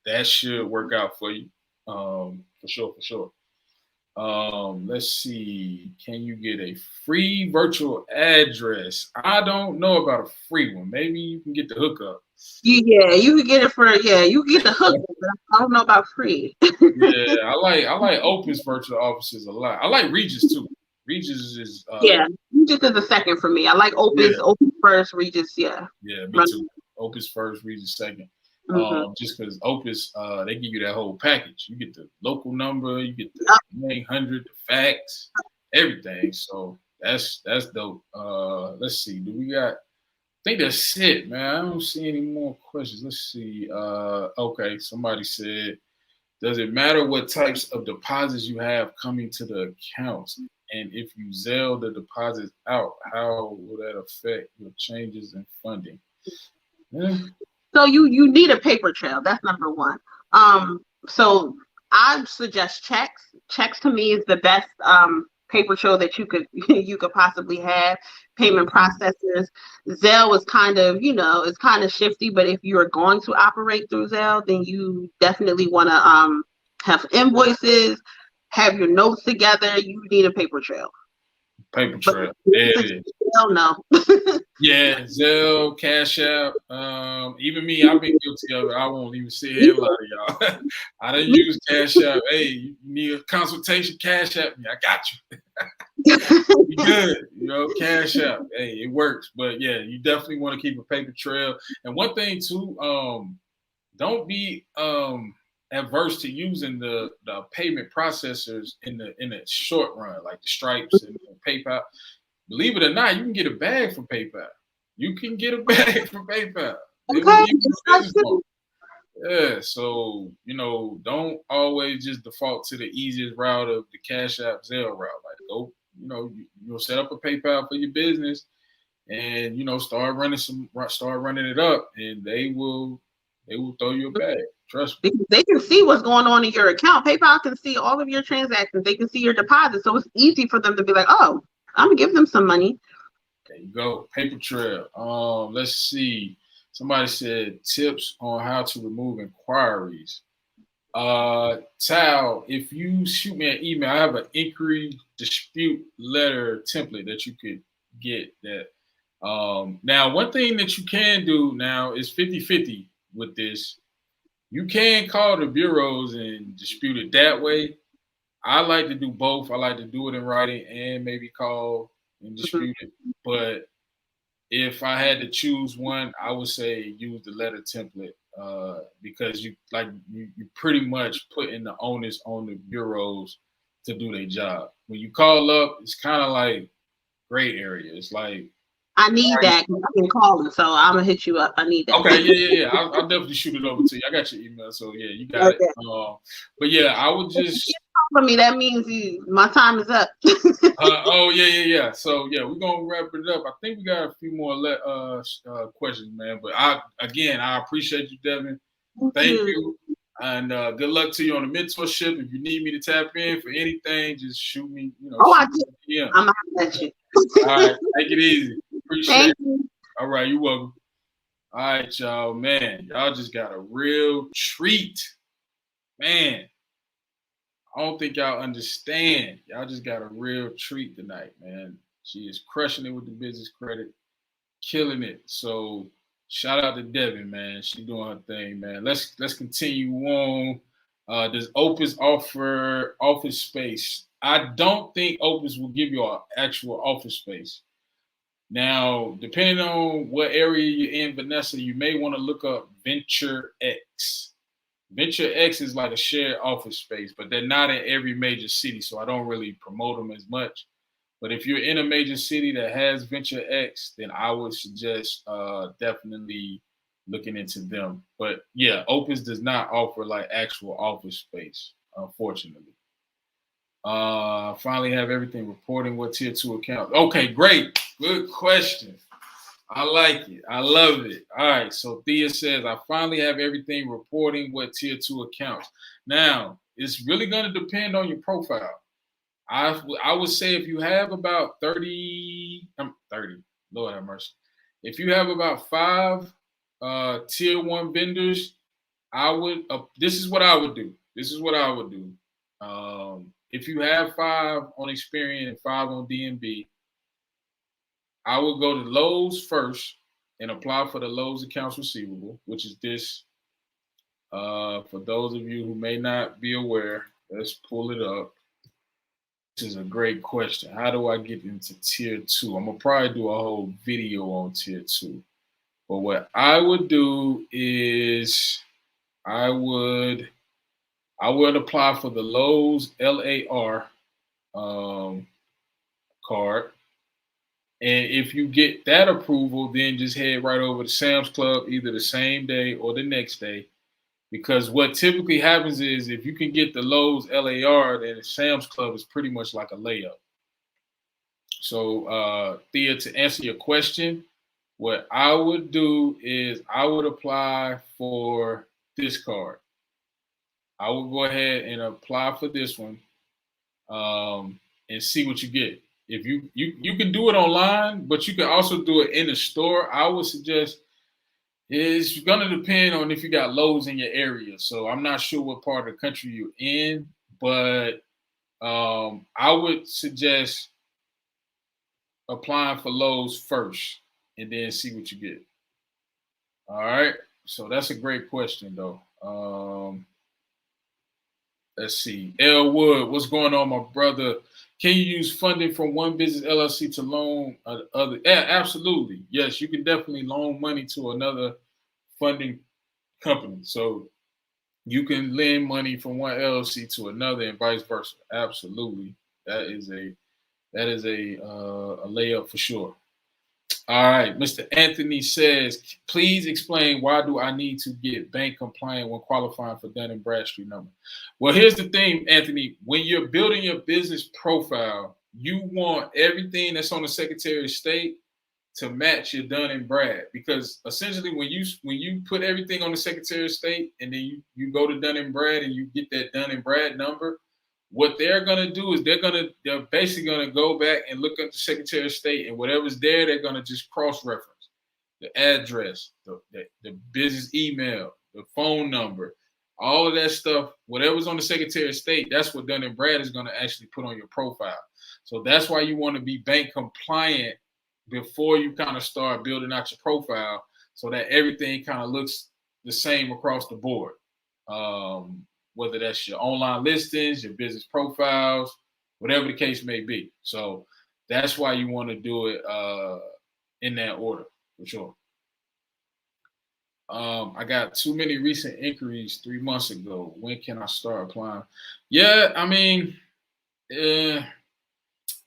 that should work out for you, for sure. Let's see. Can you get a free virtual address? I don't know about a free one. Maybe you can get the hookup. Yeah, you can get it for you can get the hookup. But I don't know about free. Yeah, I like Opus virtual offices a lot. I like Regis too. Regis is Regis is a second for me. I like Opus. Opus first, Regis. Yeah, me too. Opus first, Regis second. Just because Opus, they give you that whole package. You get the local number, you get the 800, the facts, everything. So that's dope. Let's see. Do we got? I think that's it, man. I don't see any more questions. Let's see. Okay, somebody said, does it matter what types of deposits you have coming to the accounts? And if you Zelle the deposits out, how will that affect your changes in funding? Yeah. So you need a paper trail. That's number one. So I suggest checks. Checks to me is the best paper trail that you could possibly have. Payment processors. Zelle is kind of shifty, but if you're going to operate through Zelle, then you definitely want to have invoices, have your notes together. You need a paper trail. Paper But trail. There it is. hell no. Yeah, Zelle, Cash App. Even me, I've been guilty of it. I won't even sit here and lie to y'all. I didn't use Cash App. Hey, you need a consultation? Cash App me. I got you. You good? You know, Cash App. Hey, it works. But yeah, you definitely want to keep a paper trail. And one thing too, don't be adverse to using the payment processors in the short run, like the Stripes and PayPal. Believe it or not, you can get a bag from PayPal. You can get a bag from PayPal. They will Okay, give you it's a not business true. loan. Yeah, so don't always just default to the easiest route of the Cash App Zelle route. Like go, you'll set up a PayPal for your business, and start running it up, and they will throw you a bag. Trust me. Because they can see what's going on in your account. PayPal can see all of your transactions. They can see your deposits. So it's easy for them to be like, oh, I'm gonna give them some money. There you go. Paper trail. Let's see. Somebody said tips on how to remove inquiries. Tal, if you shoot me an email, I have an inquiry dispute letter template that you could get that. Now, one thing that you can do now is 50-50 with this. You can call the bureaus and dispute it that way. I like to do both. I like to do it in writing and maybe call and dispute it. But if I had to choose one, I would say use the letter template because you pretty much putting the onus on the bureaus to do their job. When you call up, it's kind of like gray area. It's like, I need that. I've been calling, so I'm gonna hit you up. I need that. okay, yeah. I'll definitely shoot it over to you. I got your email, so yeah, you got it. But yeah, I would just. For me, that means my time is up. Oh yeah. So yeah, we're gonna wrap it up. I think we got a few more questions, man. But I appreciate you, Devin. Thank you. And good luck to you on the mentorship. If you need me to tap in for anything, just shoot me. I do. I'm gonna let you. All right, take it easy. Appreciate it. All right, you're welcome. All right, y'all, man. Y'all just got a real treat, man. I don't think y'all understand. Y'all just got a real treat tonight, man. She is crushing it with the business credit, killing it. So shout out to Devin, man. She doing her thing, man. Let's continue on. Does Opus offer office space? I don't think Opus will give you an actual office space. Now, depending on what area you're in, Vanessa, you may want to look up Venture X. Venture X is like a shared office space, but they're not in every major city, so I don't really promote them as much. But if you're in a major city that has Venture X, then I would suggest definitely looking into them. But yeah, Opus does not offer like actual office space, unfortunately. Finally have everything reporting what tier 2 account. Okay, great. Good question. I like it. I love it. All right. So Thea says, I finally have everything reporting what tier 2 accounts. Now, it's really going to depend on your profile. I would say if you have about 30, Lord have mercy. If you have about 5 tier 1 vendors, I would, this is what I would do. If you have 5 on Experian and 5 on DMB, I would go to Lowe's first and apply for the Lowe's accounts receivable, which is this. For those of you who may not be aware, let's pull it up. This is a great question. How do I get into tier 2? I'm gonna probably do a whole video on tier 2. But what I would do is I would apply for the Lowe's LAR card. And if you get that approval, then just head right over to Sam's Club either the same day or the next day. Because what typically happens is if you can get the Lowe's LAR, then Sam's Club is pretty much like a layup. So, Thea, to answer your question, what I would do is I would apply for this card. I would go ahead and apply for this one and see what you get. If you can do it online, but you can also do it in the store. I would suggest it's going to depend on if you got Lowe's in your area. So I'm not sure what part of the country you're in, but I would suggest applying for Lowe's first and then see what you get? All right. So that's a great question, though. Let's see. L Wood, what's going on, my brother? Can you use funding from one business LLC to loan other? Yeah, absolutely. Yes, you can definitely loan money to another funding company. So you can lend money from one LLC to another and vice versa. Absolutely. That is a layup for sure. All right, Mr. Anthony says, please explain why do I need to get bank compliant when qualifying for Dun and Bradstreet number? Well, here's the thing, Anthony. When you're building your business profile, you want everything that's on the Secretary of State to match your Dun and Brad, because essentially when you put everything on the Secretary of State and then you go to Dun and Brad and you get that Dun and Brad number, what they're gonna do is they're basically gonna go back and look at the Secretary of State, and whatever's there, they're gonna just cross-reference the address, the business email, the phone number, all of that stuff. Whatever's on the Secretary of State, that's what Dun and Brad is gonna actually put on your profile. So that's why you want to be bank compliant before you kind of start building out your profile, so that everything kind of looks the same across the board. Whether that's your online listings, your business profiles, whatever the case may be. So that's why you want to do it in that order, for sure. I got too many recent inquiries 3 months ago. When can I start applying? Yeah, I mean, if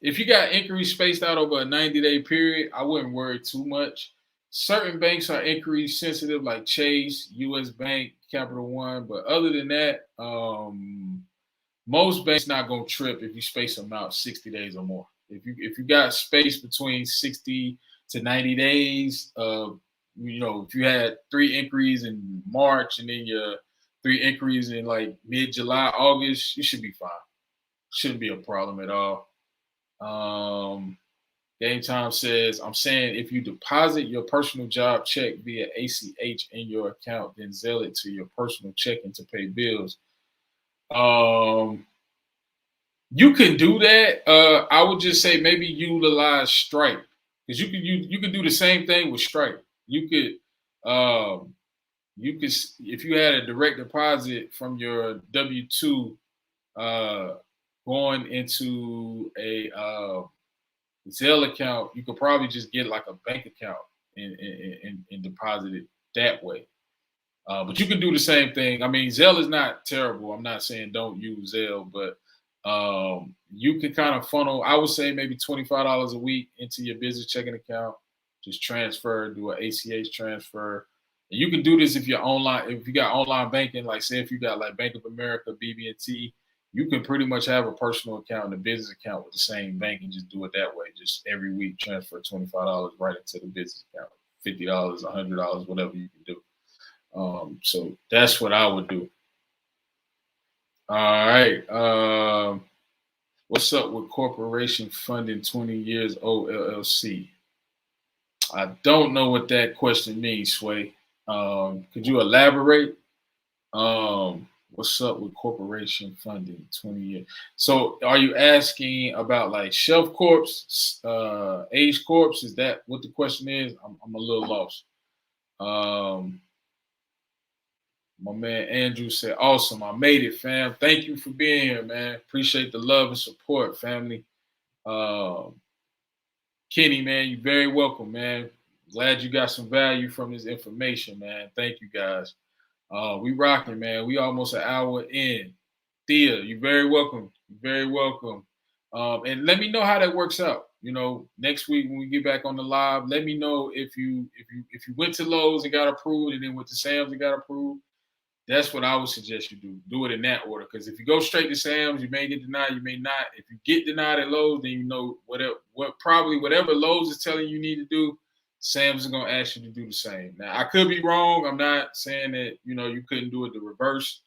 you got inquiries spaced out over a 90-day period, I wouldn't worry too much. Certain banks are inquiry sensitive, like Chase, U.S. Bank, Capital One. But other than that, most banks not gonna trip if you space them out 60 days or more. If you got space between 60 to 90 days, if you had 3 inquiries in March and then your 3 inquiries in like mid-July, August, you should be fine. Shouldn't be a problem at all. Game Time says, I'm saying if you deposit your personal job check via ACH in your account, then Zelle it to your personal checking to pay bills. You can do that. I would just say maybe utilize Stripe, because you can do the same thing with Stripe. You could if you had a direct deposit from your W-2 going into a Zelle account, you could probably just get like a bank account and deposit it that way. But you can do the same thing. I mean, Zelle is not terrible. I'm not saying don't use Zelle, but you can kind of funnel, I would say maybe $25 a week into your business checking account. Just transfer, do an ACH transfer. And you can do this if you got online banking, like say if you got like Bank of America, BB&T, you can pretty much have a personal account and a business account with the same bank and just do it that way. Just every week transfer $25 right into the business account, $50, $100, whatever you can do. So that's what I would do. All right. What's up with corporation funding 20 years old LLC? I don't know what that question means, Sway. Could you elaborate? What's up with corporation funding 20 years? So are you asking about like shelf corps, age corps? Is that what the question is? I'm a little lost. My man Andrew said, awesome. I made it, fam. Thank you for being here, man. Appreciate the love and support, family. Kenny, man, you're very welcome, man. Glad you got some value from this information, man. Thank you, guys. We rocking, man. We almost an hour in. Thea, you're very welcome. You're very welcome. And let me know how that works out. You know, next week when we get back on the live, let me know if you went to Lowe's and got approved, and then went to Sam's and got approved. That's what I would suggest you do. Do it in that order. Because if you go straight to Sam's, you may get denied, you may not. If you get denied at Lowe's, then you know whatever Lowe's is telling you need to do, Sam's is gonna ask you to do the same. Now I could be wrong. I'm not saying that you couldn't do it the reverse.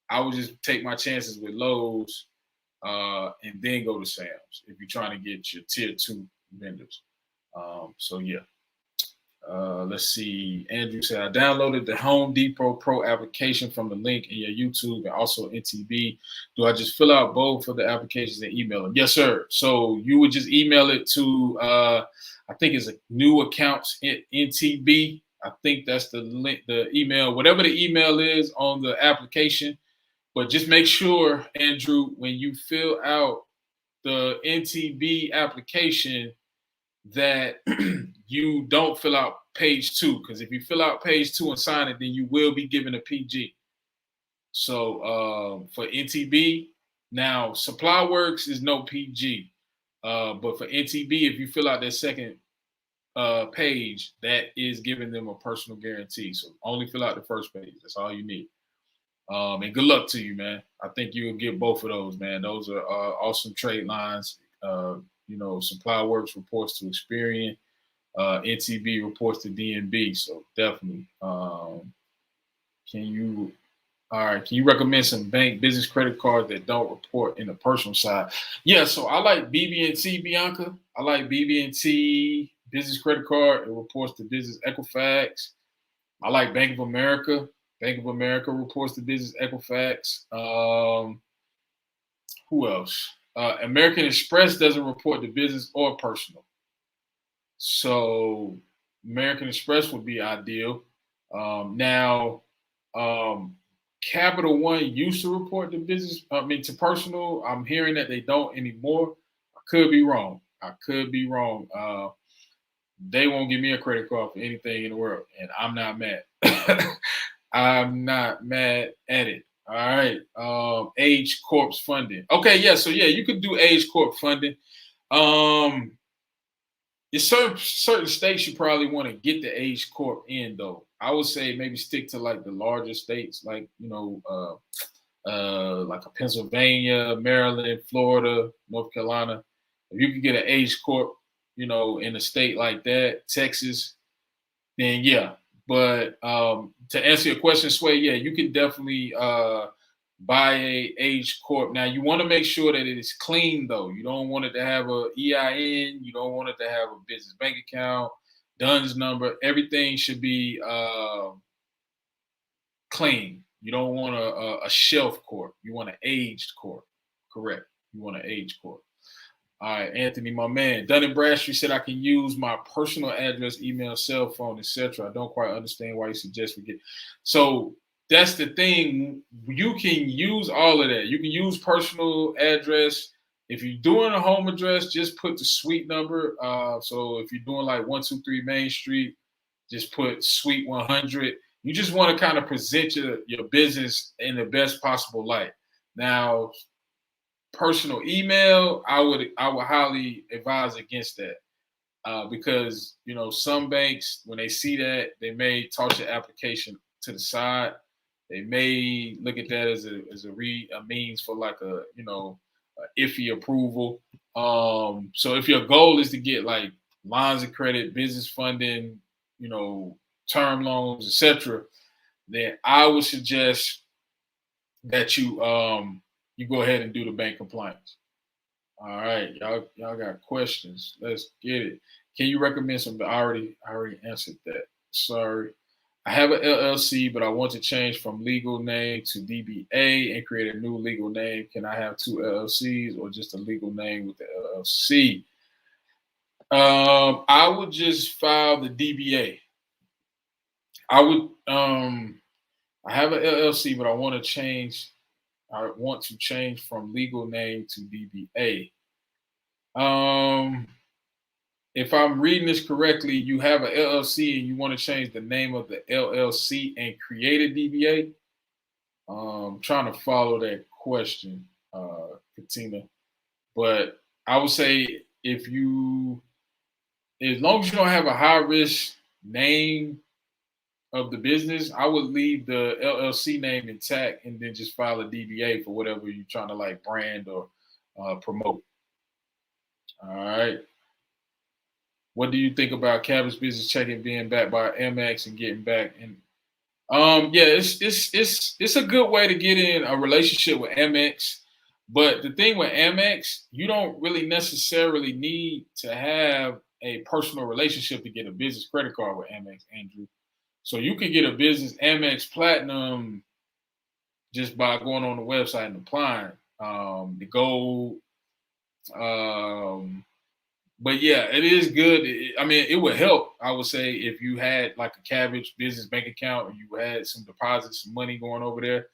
I would just take my chances with Lowe's and then go to Sam's if you're trying to get your tier 2 vendors. So yeah. Let's see. Andrew said, I downloaded the Home Depot Pro application from the link in your YouTube and also NTB. Do I just fill out both for the applications and email them? Yes, sir. So you would just email it to, I think it's a new accounts in NTB. I think that's the link, the email, whatever the email is on the application. But just make sure, Andrew, when you fill out the NTB application, that you don't fill out page 2, because if you fill out page 2 and sign it, then you will be given a PG. So for NTB, now Supply Works is no PG, but for NTB, if you fill out that second page, that is giving them a personal guarantee. So only fill out the first page. That's all you need. And good luck to you, man. I think you'll get both of those, man. Those are awesome trade lines. Supply Works reports to Experian. NTB reports to DNB. So definitely. Can you recommend some bank business credit cards that don't report in the personal side? Yeah, so I like BB&T, Bianca. I like BB&T business credit card. It reports to Business Equifax. I like Bank of America. Bank of America reports to Business Equifax. Who else? American Express doesn't report to business or personal. So American Express would be ideal. Now, Capital One used to report to business, to personal. I'm hearing that they don't anymore. I could be wrong. They won't give me a credit card for anything in the world, and I'm not mad. I'm not mad at it. All right. Age Corp funding. Okay, yeah. So yeah, you could do Age Corp funding. In certain states, you probably want to get the Age Corp in, though. I would say maybe stick to like the larger states, like like a Pennsylvania, Maryland, Florida, North Carolina. If you can get an Age Corp, in a state like that, Texas, then yeah. But to answer your question, Sway, yeah, you can definitely buy a Age Corp. Now, you want to make sure that it is clean, though. You don't want it to have a EIN. You don't want it to have a business bank account, DUNS number. Everything should be clean. You don't want a shelf corp. You want an aged corp. Correct. You want an aged corp. All right, Anthony, my man. Dun & Bradstreet said I can use my personal address, email, cell phone, etc. I don't quite understand why you suggest we get. So that's the thing. You can use all of that. You can use personal address. If you're doing a home address, just put the suite number. So if you're doing like 123 Main Street, just put suite 100. You just want to kind of present your business in the best possible light. Now, personal email, I would highly advise against that because some banks, when they see that, they may toss your application to the side. They may look at that as a means for like a iffy approval. So if your goal is to get like lines of credit, business funding, term loans, etc., then I would suggest that you go ahead and do the bank compliance. All right, y'all got questions. Let's get it. Can you recommend some? I already answered that. Sorry. I have an LLC, but I want to change from legal name to DBA and create a new legal name. Can I have 2 LLCs or just a legal name with the LLC? I would just file the DBA. I would. I have an LLC, but I want to change from legal name to DBA. If I'm reading this correctly, you have an LLC and you want to change the name of the LLC and create a DBA. Trying to follow that question, Katina. But I would say as long as you don't have a high risk name of the business, I would leave the LLC name intact and then just file a DBA for whatever you're trying to like brand or promote. All right. What do you think about Cabot's Business Checking being backed by Amex and getting back? And it's a good way to get in a relationship with Amex. But the thing with Amex, you don't really necessarily need to have a personal relationship to get a business credit card with Amex, Andrew. So you can get a business Amex Platinum just by going on the website and applying. The gold. But yeah, it is good. I mean, it would help, I would say, if you had like a Cabbage business bank account or you had some deposits, some money going over there.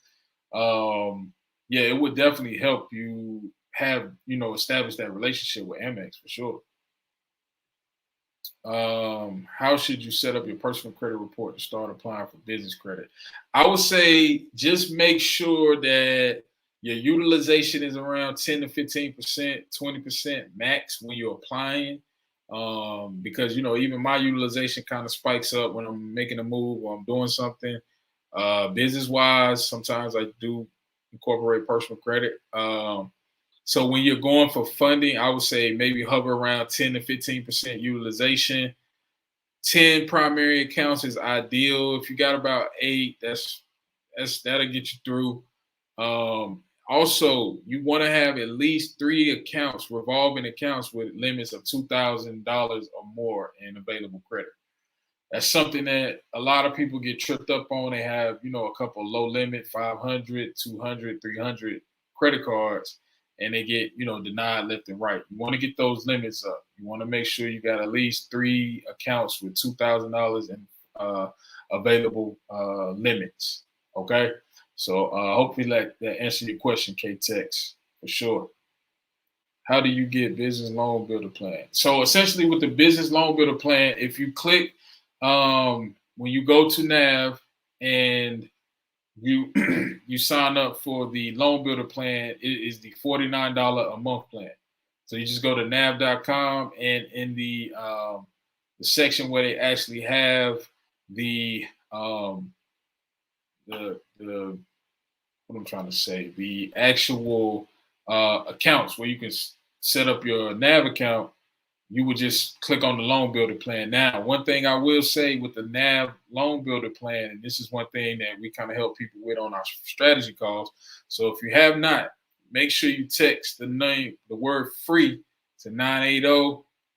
Yeah, it would definitely help you have, establish that relationship with Amex for sure. How should you set up your personal credit report to start applying for business credit? I would say just make sure that your utilization is around 10 to 15%, 20% max when you're applying. Because even my utilization kind of spikes up when I'm making a move or I'm doing something. Business wise, sometimes I do incorporate personal credit. So when you're going for funding, I would say maybe hover around 10 to 15% utilization. 10 primary accounts is ideal. If you got about 8, that'll get you through. Also, you want to have at least 3 accounts, revolving accounts with limits of $2,000 or more in available credit. That's something that a lot of people get tripped up on. They have, a couple low limit, 500, 200, 300 credit cards, and they get, denied left and right. You want to get those limits up. You want to make sure you got at least 3 accounts with $2,000 in available limits. Okay. So hopefully that answered your question, K-Tex, for sure. How do you get business loan builder plan? So essentially with the business loan builder plan, if you click when you go to Nav and you you sign up for the loan builder plan, it is the $49 a month plan. So you just go to nav.com and in the section where they actually have the what I'm trying to say, the actual accounts where you can set up your Nav account, you would just click on the loan builder plan. Now, one thing I will say with the Nav loan builder plan, and this is one thing that we kind of help people with on our strategy calls. So if you have not, make sure you text the word free to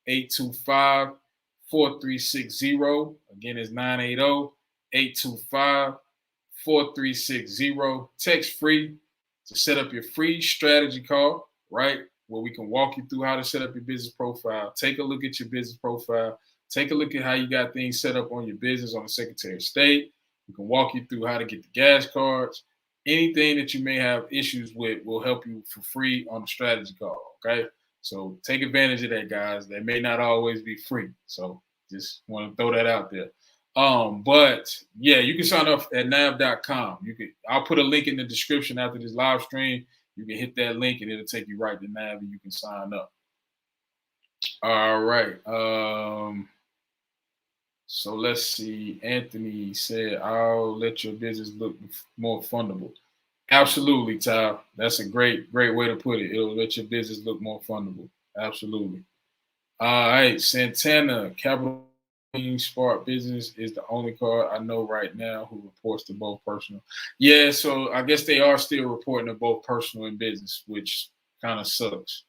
980-825-4360. Again, it's 980-825-4360. Text free to set up your free strategy call, right? Where we can walk you through how to set up your business profile. Take a look at your business profile. Take a look at how you got things set up on your business on the Secretary of State. We can walk you through how to get the gas cards. Anything that you may have issues with will help you for free on the strategy call, okay? So take advantage of that, guys. That may not always be free. So just want to throw that out there. But yeah, you can sign up at nav.com. I'll put a link in the description after this live stream. You can hit that link and it'll take you right to Nav and you can sign up. All right. So let's see. Anthony said, I'll let your business look more fundable. Absolutely, Ty. That's a great way to put it. It'll let your business look more fundable. Absolutely. All right. Santana, Capital Spark Business is the only card I know right now who reports to both personal. Yeah, so I guess they are still reporting to both personal and business, which kind of sucks.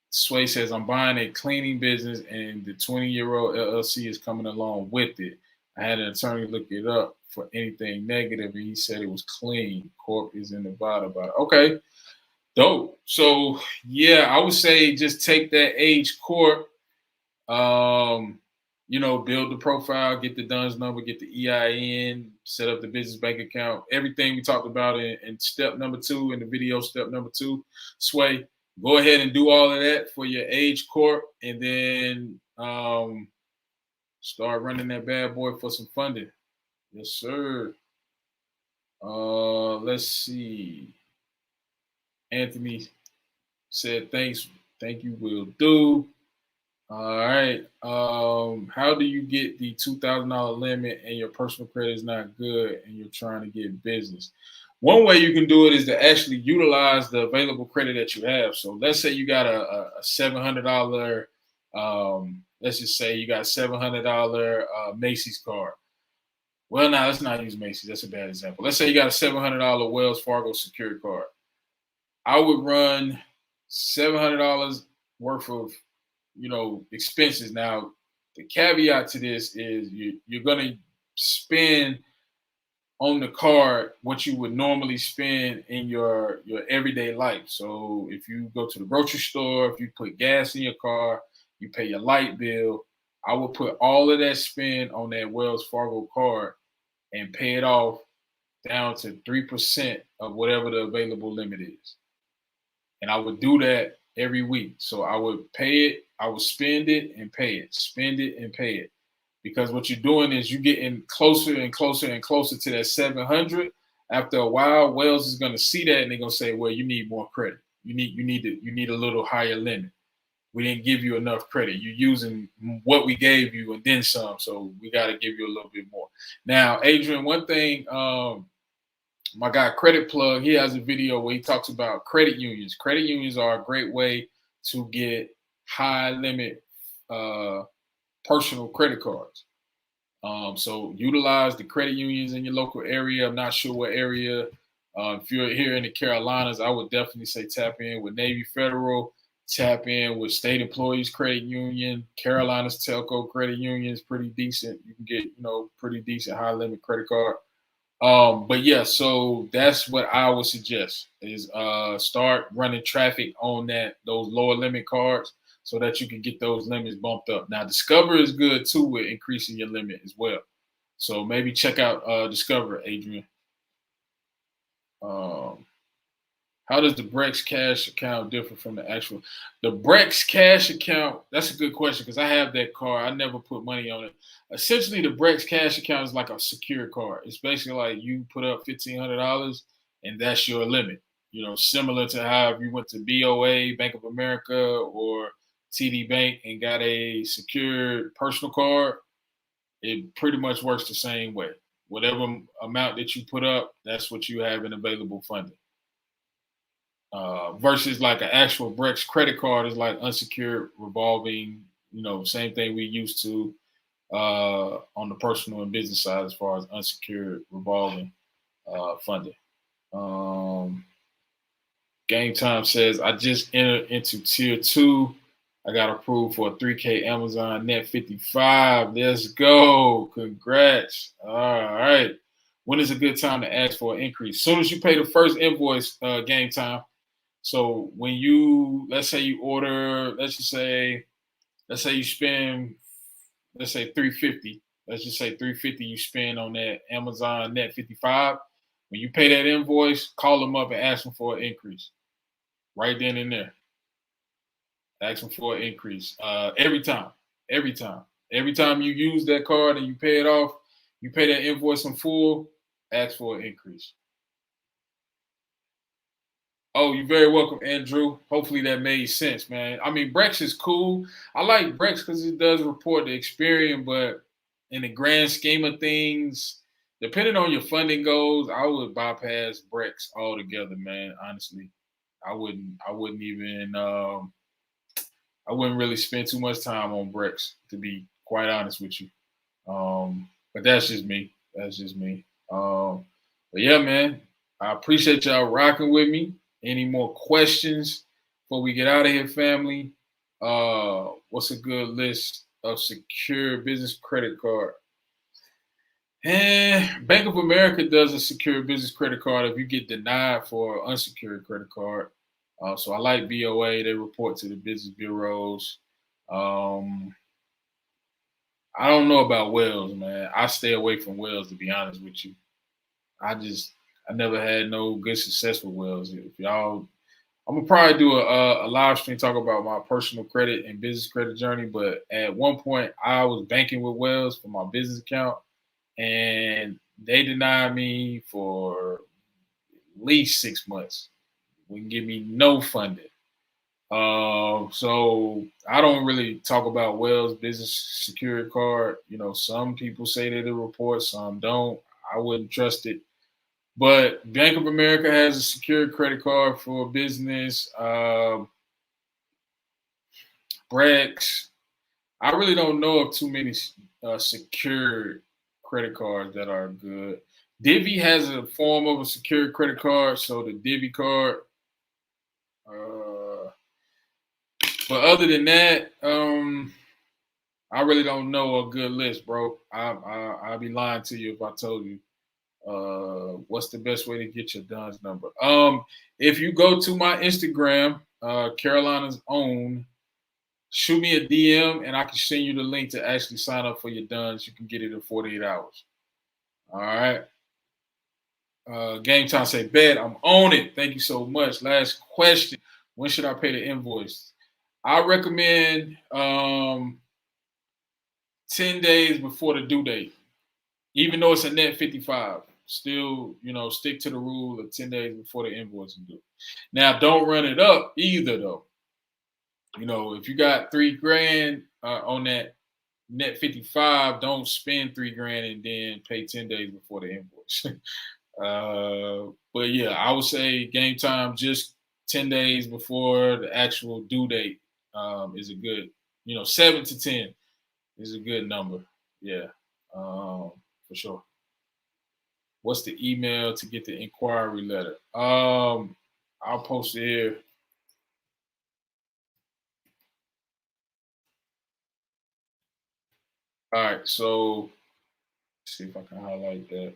Sway says, I'm buying a cleaning business and the 20-year-old LLC is coming along with it. I had an attorney look it up for anything negative and he said it was clean. Corp is in Nevada about it. Okay, dope. So yeah, I would say just take that age Corp. Build the profile, get the DUNS number, get the EIN, set up the business bank account, everything we talked about in step number 2 in the video, step number 2. Sway, go ahead and do all of that for your age Corp and then start running that bad boy for some funding. Yes, sir. Let's see. Anthony said, thanks. Thank you, will do. All right. How do you get the $2,000 limit and your personal credit is not good and you're trying to get business? One way you can do it is to actually utilize the available credit that you have. So let's say you got a $700, let's just say you got a $700 Macy's card. Well, now let's not use Macy's. That's a bad example. Let's say you got a $700 Wells Fargo secured card. I would run $700 worth of expenses. Now, the caveat to this is you're going to spend on the card what you would normally spend in your everyday life. So if you go to the grocery store, if you put gas in your car, you pay your light bill, I would put all of that spend on that Wells Fargo card and pay it off down to 3% of whatever the available limit is. And I would do that every week. So I would pay it, I would spend it and pay it, spend it and pay it. Because what you're doing is you're getting closer and closer and closer to that 700. After a while, Wells is going to see that and they're going to say, well, you need more credit. You need a little higher limit. We didn't give you enough credit. You're using what we gave you and then some. So we got to give you a little bit more. Now, Adrian, one thing, my guy Credit Plug, he has a video where he talks about credit unions. Credit unions are a great way to get high limit personal credit cards. So utilize the credit unions in your local area. I'm not sure what area. If you're here in the Carolinas, I would definitely say tap in with Navy Federal, tap in with State Employees Credit Union. Carolinas Telco Credit Union is pretty decent. You can get, pretty decent high limit credit card. But yeah, so that's what I would suggest is start running traffic on those lower limit cards so that you can get those limits bumped up. Now, Discover is good too with increasing your limit as well. So maybe check out Discover, Adrian. How does the Brex cash account differ from the actual? The Brex cash account, that's a good question because I have that card. I never put money on it. Essentially, the Brex cash account is like a secure card. It's basically like you put up $1,500 and that's your limit. Similar to how if you went to BOA, Bank of America, or TD Bank and got a secured personal card, it pretty much works the same way. Whatever amount that you put up, that's what you have in available funding. Versus like an actual Brex credit card is like unsecured revolving, same thing we used to on the personal and business side as far as unsecured revolving funding. Game Time says, I just entered into tier 2. I got approved for a 3K Amazon net 55. Let's go. Congrats. All right. When is a good time to ask for an increase? As soon as you pay the first invoice, Game Time. So when let's say you order, let's say you spend, let's say $350. Let's just say $350 you spend on that Amazon net 55. When you pay that invoice, call them up and ask them for an increase. Right then and there. Ask them for an increase. Every time. Every time you use that card and you pay it off, you pay that invoice in full, ask for an increase. Oh, you're very welcome, Andrew. Hopefully that made sense, man. I mean, Brex is cool. I like Brex because it does report the Experian, but in the grand scheme of things, depending on your funding goals, I would bypass Brex altogether, man. Honestly, I wouldn't even. I wouldn't really spend too much time on Brex, to be quite honest with you. But that's just me. But yeah, man, I appreciate y'all rocking with me. Any more questions before we get out of here, family? What's a good list of secure business credit card? Bank of America does a secure business credit card if you get denied for an unsecured credit card. So I like BOA. They report to the business bureaus. I don't know about Wells, man. I stay away from Wells, to be honest with you. I never had no good success with Wells. If y'all, I'm gonna probably do a live stream talk about my personal credit and business credit journey. But at one point, I was banking with Wells for my business account, and they denied me for at least 6 months. Wouldn't give me no funding. So I don't really talk about Wells business security card. Some people say that it reports, some don't. I wouldn't trust it. But Bank of America has a secured credit card for business. Brex. I really don't know of too many secured credit cards that are good. Divvy has a form of a secured credit card, so the Divvy card. But other than that, I really don't know a good list, bro. I'd be lying to you if I told you what's the best way to get your DUNS number. If you go to my Instagram, Carolina's own, shoot me a DM and I can send you the link to actually sign up for your DUNS. You can get it in 48 hours. All right. Game time say, bet I'm on it. Thank you so much. Last question. When should I pay the invoice? I recommend 10 days before the due date. Even though it's a net 55, still, stick to the rule of 10 days before the invoice is due. Now, don't run it up either, though. If you got $3,000 on that net 55, don't spend $3,000 and then pay 10 days before the invoice. But yeah, I would say game time just 10 days before the actual due date is a good, 7 to 10 is a good number. Yeah, for sure. What's the email to get the inquiry letter? I'll post it here. All right, so let's see if I can highlight that.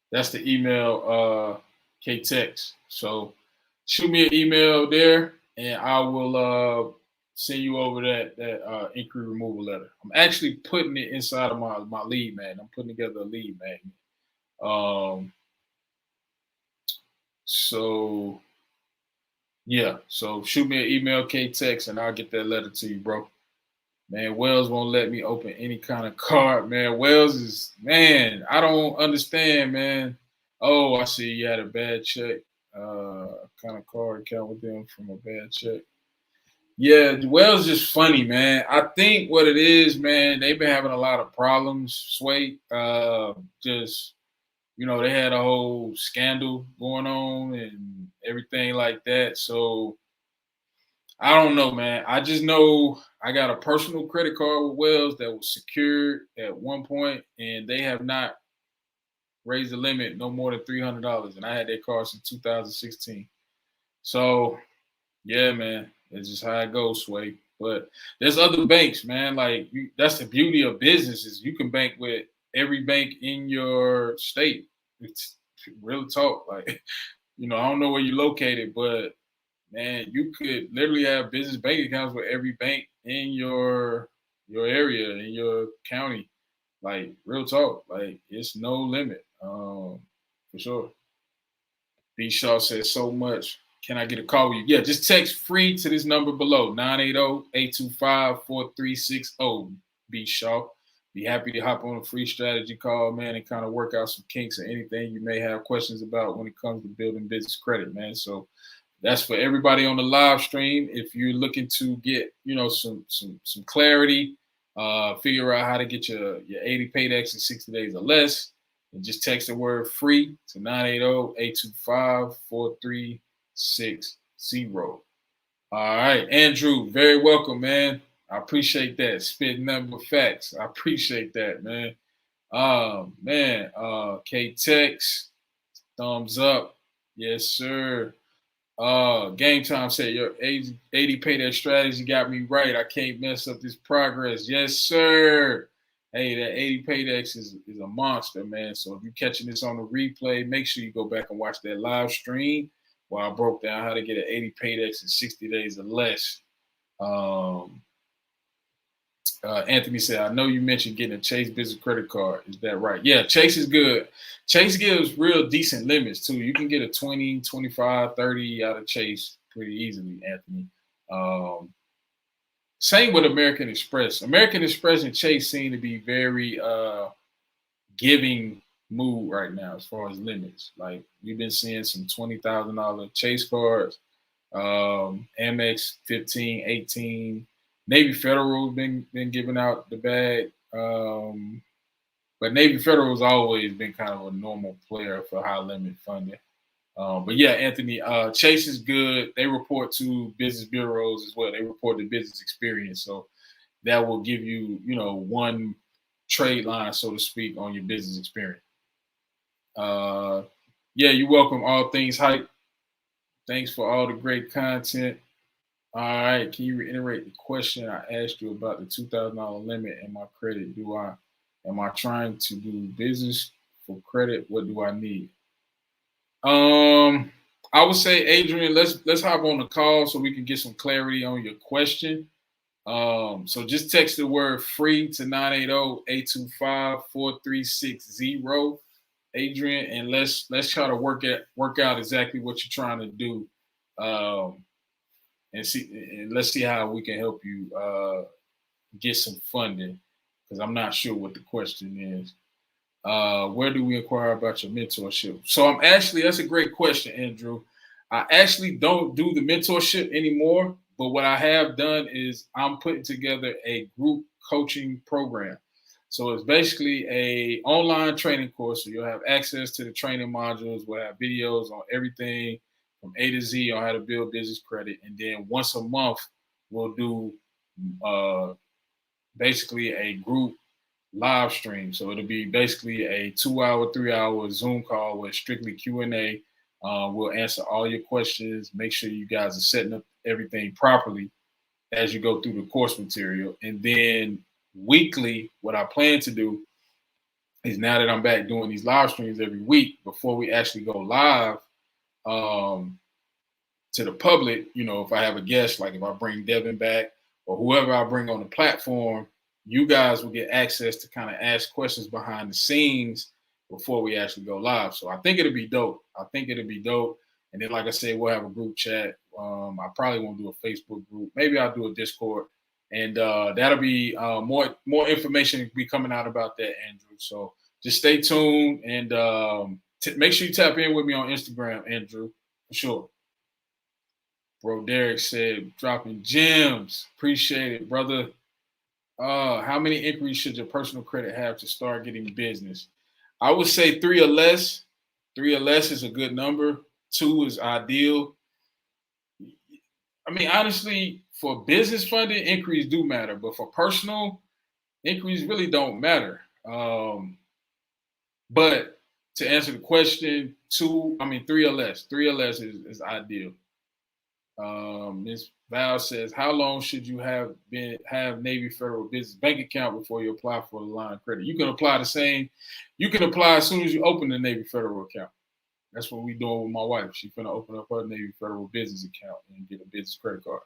That's the email, KTex. So shoot me an email there, and I will send you over that inquiry removal letter. I'm actually putting it inside of my lead magnet. I'm putting together a lead magnet. So yeah, so shoot me an email, KTex, and I'll get that letter to you, bro. Man, Wells won't let me open any kind of card, man. Wells is, man, I don't understand, man. Oh, I see you had a bad check. Kind of card account with them from a bad check. Yeah, Wells just funny, man. I think what it is, man, they've been having a lot of problems, Sway. Just, they had a whole scandal going on and everything like that. So I don't know, man. I just know I got a personal credit card with Wells that was secured at one point, and they have not raised the limit no more than $300. And I had that card since 2016. So, yeah, man, it's just how it goes, Sway. But there's other banks, man. Like that's the beauty of business is you can bank with every bank in your state. It's real talk. Like, I don't know where you're located, but man, you could literally have business bank accounts with every bank in your area, in your county. Like real talk, like it's no limit. For sure. B Shaw says so much. Can I get a call with you? Yeah, just text free to this number below, 980-825-4360. B Shaw. Be happy to hop on a free strategy call, man, and kind of work out some kinks or anything you may have questions about when it comes to building business credit, man. So that's for everybody on the live stream. If you're looking to get, some clarity, figure out how to get your 80 paydex in 60 days or less, and just text the word free to 980-825-4360. All right, Andrew, very welcome, man. I appreciate that. Spitting nothing but facts. I appreciate that, man. Man, KTex, thumbs up. Yes, sir. Game time said your 80 payday strategy got me right. I can't mess up this progress. Yes, sir. Hey, that 80 paydex is a monster, man. So if you're catching this on the replay, make sure you go back and watch that live stream where I broke down how to get an 80 paydex in 60 days or less. Anthony said, I know you mentioned getting a Chase business credit card. Is that right? Yeah, Chase is good. Chase gives real decent limits, too. You can get a 20, 25, 30 out of Chase pretty easily, Anthony. Same with American Express. American Express and Chase seem to be very giving mood right now as far as limits. Like, we've been seeing some $20,000 Chase cards, Amex 15, 18. Navy Federal's been giving out the bag, but Navy Federal's always been kind of a normal player for high limit funding. But yeah, Anthony, Chase is good. They report to business bureaus as well. They report to business experience, so that will give you, one trade line, so to speak, on your business experience. Yeah, you're welcome. All things hype. Thanks for all the great content. All right, can you reiterate the question I asked you about the $2,000 limit and my credit? Am I trying to do business for credit? What do I need? I would say, Adrian, let's hop on the call so we can get some clarity on your question. So just text the word free to 980-825-4360, Adrian, and let's try to work out exactly what you're trying to do. And let's see how we can help you get some funding, because I'm not sure what the question is. Where do we inquire about your mentorship? So that's a great question, Andrew. I actually don't do the mentorship anymore, but what I have done is I'm putting together a group coaching program. So it's basically a online training course. So you'll have access to the training modules. We'll have videos on everything from A to Z on how to build business credit. And then once a month, we'll do basically a group live stream. So it'll be basically a 2-hour, 3-hour Zoom call with strictly Q&A. We'll answer all your questions, make sure you guys are setting up everything properly as you go through the course material. And then weekly, what I plan to do is, now that I'm back doing these live streams every week, before we actually go live to the public, if I have a guest, like if I bring Devin back or whoever I bring on the platform, you guys will get access to kind of ask questions behind the scenes before we actually go live. So I think it'll be dope. And then, like I said, we'll have a group chat. I probably won't do a Facebook group. Maybe I'll do a Discord. And that'll be more information will be coming out about that, Andrew. So just stay tuned and make sure you tap in with me on Instagram, Andrew, for sure. Bro, Derek said, dropping gems. Appreciate it, brother. How many inquiries should your personal credit have to start getting business? I would say 3 or less. 3 or less is a good number. 2 is ideal. I mean, honestly, for business funding, inquiries do matter, but for personal, inquiries really don't matter. But to answer the question, 3 or less. 3 or less is ideal. Ms. Val says, how long should you have Navy Federal business bank account before you apply for the line of credit? You can apply as soon as you open the Navy Federal account. That's what we're doing with my wife. She's gonna open up her Navy Federal business account and get a business credit card.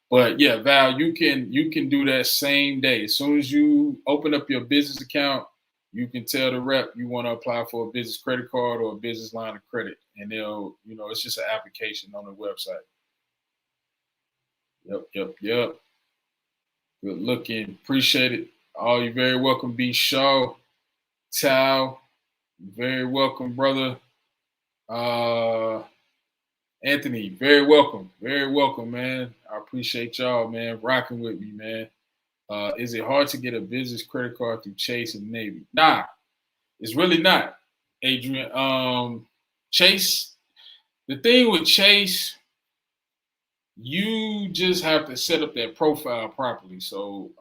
But yeah, Val, you can do that same day. As soon as you open up your business account, you can tell the rep you want to apply for a business credit card or a business line of credit, and they'll, it's just an application on the website. Yep. Good looking. Appreciate it. Oh, you're very welcome, B. Shaw. Tao, very welcome, brother. Anthony, very welcome. Very welcome, man. I appreciate y'all, man, rocking with me, man. Is it hard to get a business credit card through Chase and Navy? Nah, it's really not, Adrian. Chase, the thing with Chase, you just have to set up that profile properly. So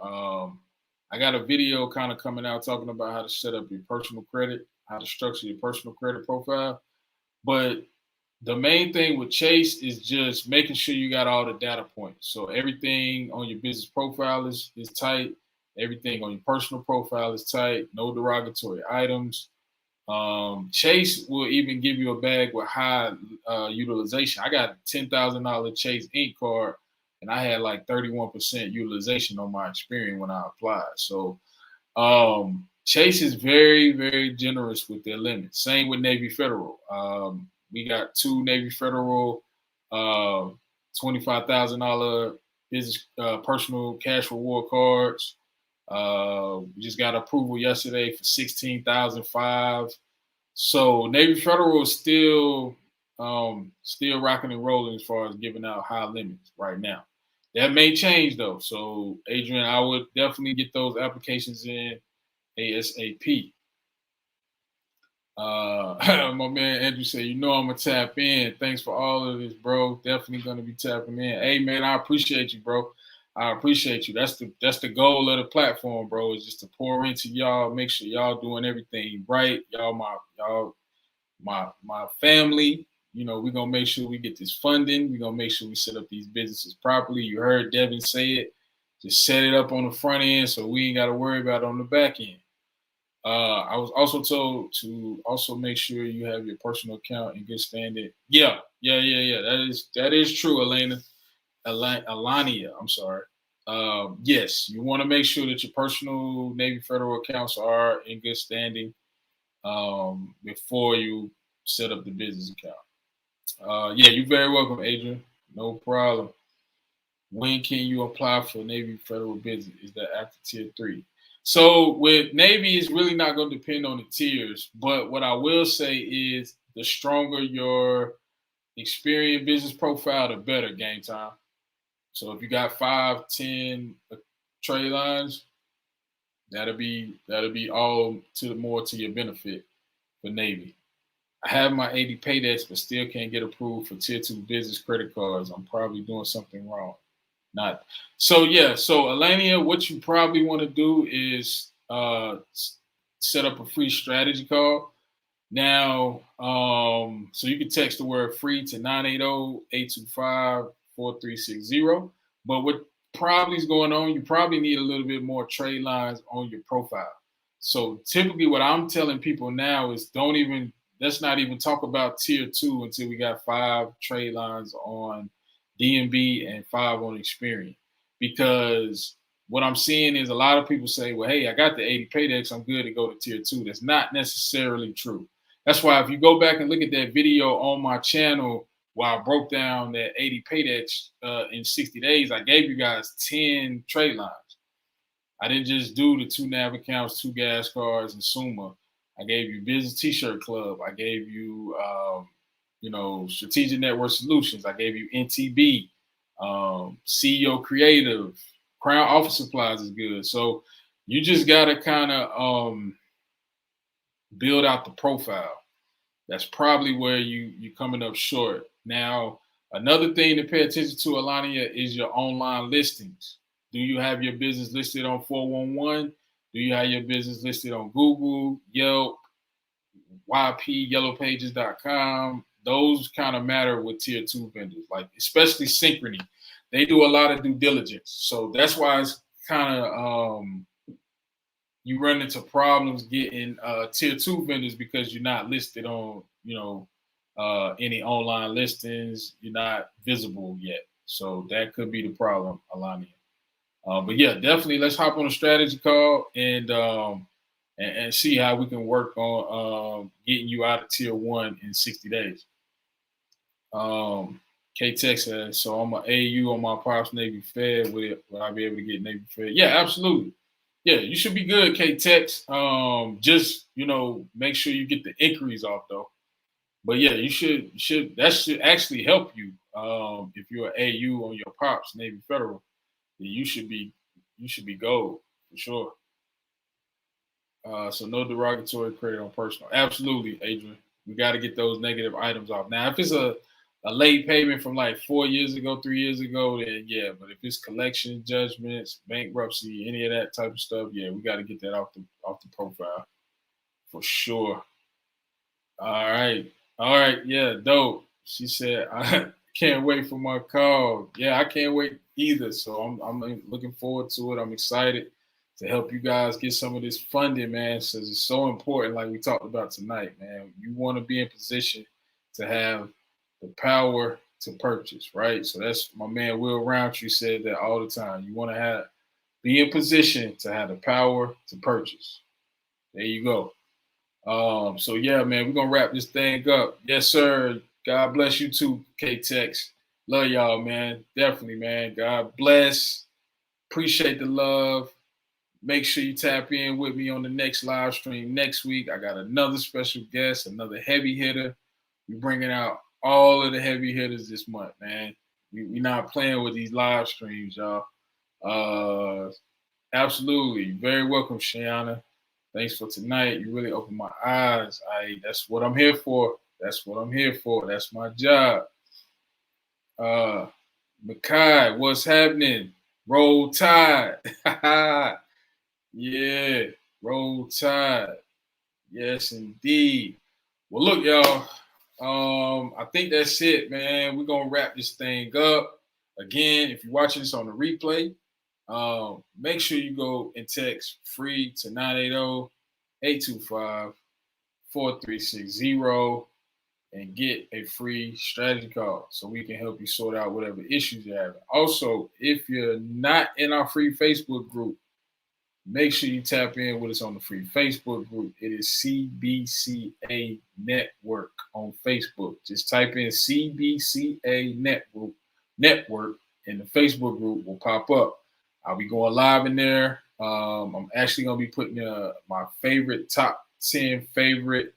I got a video kind of coming out talking about how to set up your personal credit, how to structure your personal credit profile. But the main thing with Chase is just making sure you got all the data points. So everything on your business profile is tight. Everything on your personal profile is tight. No derogatory items. Chase will even give you a bag with high utilization. I got a $10,000 Chase Inc. card, and I had like 31% utilization on my Experian when I applied. So Chase is very, very generous with their limits. Same with Navy Federal. We got 2 Navy Federal $25,000 business personal cash reward cards. We just got approval yesterday for $16,500. So Navy Federal is still rocking and rolling as far as giving out high limits right now. That may change though. So Adrian, I would definitely get those applications in ASAP. My man Andrew said, I'm gonna tap in. Thanks for all of this, bro. Definitely gonna be tapping in. Hey man, I appreciate you, bro. I appreciate you. That's the goal of the platform, bro, is just to pour into y'all, make sure y'all doing everything right. Y'all my family. we're gonna make sure we get this funding. We're gonna make sure we set up these businesses properly. You heard Devin say it. Just set it up on the front end so we ain't got to worry about it on the back end. I was also told to also make sure you have your personal account in good standing. Yeah. That is true, Alania. I'm sorry. Yes, you want to make sure that your personal Navy Federal accounts are in good standing before you set up the business account. Yeah, you're very welcome, Adrian. No problem. When can you apply for Navy Federal business? Is that after tier 3? So with Navy, it's really not going to depend on the tiers. But what I will say is the stronger your experience business profile, the better game time. So if you got 5, 10 trade lines, that'll be all to your benefit for Navy. I have my 80 paydex, but still can't get approved for tier 2 business credit cards. I'm probably doing something wrong. Not so. Yeah. So Alania, what you probably want to do is set up a free strategy call. Now, so you can text the word free to 980-825-4360. But what probably is going on, you probably need a little bit more trade lines on your profile. So typically what I'm telling people now is let's not even talk about tier 2 until we got 5 trade lines on DMB and 5 on Experian. Because what I'm seeing is a lot of people say, well, hey, I got the 80 paydex, I'm good to go to tier 2. That's not necessarily true. That's why if you go back and look at that video on my channel where I broke down that 80 paydex in 60 days, I gave you guys 10 trade lines. I didn't just do the 2 nav accounts, 2 gas cards, and Suma. I gave you Business T-shirt Club. I gave you, Strategic Network Solutions. I gave you NTB, CEO Creative, Crown Office Supplies is good. So you just got to kind of build out the profile. That's probably where you're coming up short. Now, another thing to pay attention to, Alania, is your online listings. Do you have your business listed on 411? Do you have your business listed on Google, Yelp, YP, yellowpages.com? Those kind of matter with tier 2 vendors, like especially Synchrony. They do a lot of due diligence. So that's why it's kind of you run into problems getting tier 2 vendors because you're not listed on, any online listings. You're not visible yet. So that could be the problem, Alania. But yeah, definitely let's hop on a strategy call and see how we can work on getting you out of tier 1 in 60 days. K-Tech says, so I'm an AU on my Pops Navy Fed. Will I be able to get Navy Fed? Yeah, absolutely. Yeah, you should be good, K-Tech. Just, make sure you get the inquiries off, though. But yeah, that should actually help you. If you're an AU on your Pops Navy Federal, then you should be gold for sure. So no derogatory credit on personal. Absolutely, Adrian. We got to get those negative items off. Now, if it's a late payment from like 4 years ago, 3 years ago, then yeah. But if it's collection judgments, bankruptcy, any of that type of stuff, yeah, we got to get that off the profile for sure. All right, yeah, dope. She said, I can't wait for my call. Yeah, I can't wait either. So I'm looking forward to it. I'm excited to help you guys get some of this funding, man, since it's so important, like we talked about tonight, man. You want to be in position to have the power to purchase, right? So that's my man Will Roundtree said that all the time. You want to be in position to have the power to purchase. There you go. So yeah, man, we're gonna wrap this thing up. Yes, sir. God bless you too, K-Tex. Love y'all, man. Definitely, man. God bless. Appreciate the love. Make sure you tap in with me on the next live stream next week. I got another special guest, another heavy hitter. We're bringing out all of the heavy hitters this month, man. We're not playing with these live streams, y'all. Absolutely. Very welcome, Shiana. Thanks for tonight. You really opened my eyes. That's what I'm here for. That's what I'm here for. That's my job. Makai, what's happening? Roll Tide. Yeah, Roll Tide. Yes, indeed. Well, look, y'all. I think that's it, man. We're gonna wrap this thing up. Again, if you're watching this on the replay, make sure you go and text free to 980-825-4360 and get a free strategy call so we can help you sort out whatever issues you're having. Also, if you're not in our free Facebook group, make sure you tap in with us on the free Facebook group. It is CBCA Network on Facebook. Just type in CBCA Network, and the Facebook group will pop up. I'll be going live in there. I'm actually going to be putting my favorite top 10 favorite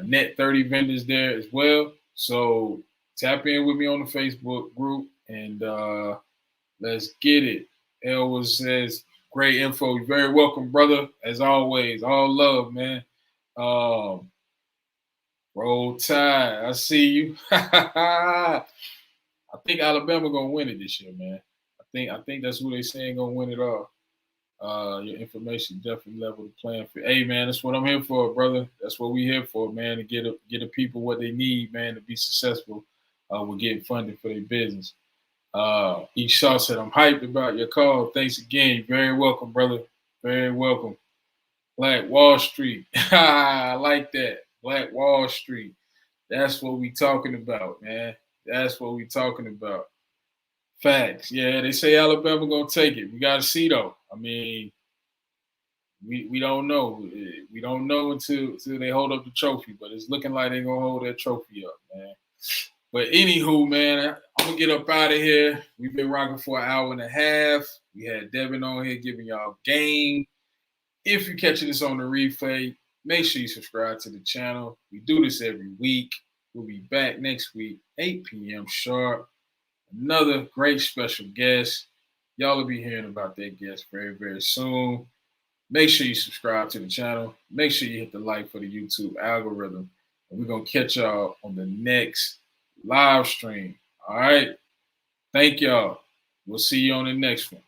net 30 vendors there as well. So tap in with me on the Facebook group and let's get it. Elwood says, great info. You're very welcome, brother. As always, all love, man. Roll Tide. I see you. I think Alabama gonna win it this year, man. I think that's who they saying gonna win it all. Your information definitely level the playing field. Hey, man, that's what I'm here for, brother. That's what we here for, man. To get the people what they need, man, to be successful with getting funding for their business. Eshaw said, I'm hyped about your call. Thanks again. You're very welcome, brother. Very welcome. Black Wall Street. I like that. Black Wall Street. That's what we talking about, man. That's what we talking about. Facts. Yeah, they say Alabama gonna take it. We gotta see though. I mean, we don't know. We don't know until they hold up the trophy, but it's looking like they're gonna hold that trophy up, man. But anywho, man, I'm gonna get up out of here. We've been rocking for an hour and a half. We had Devin on here giving y'all game. If you're catching this on the replay, make sure you subscribe to the channel. We do this every week. We'll be back next week, 8 p.m. sharp. Another great special guest. Y'all will be hearing about that guest very, very soon. Make sure you subscribe to the channel. Make sure you hit the like for the YouTube algorithm. And we're going to catch y'all on the next live stream. All right. Thank y'all. We'll see you on the next one.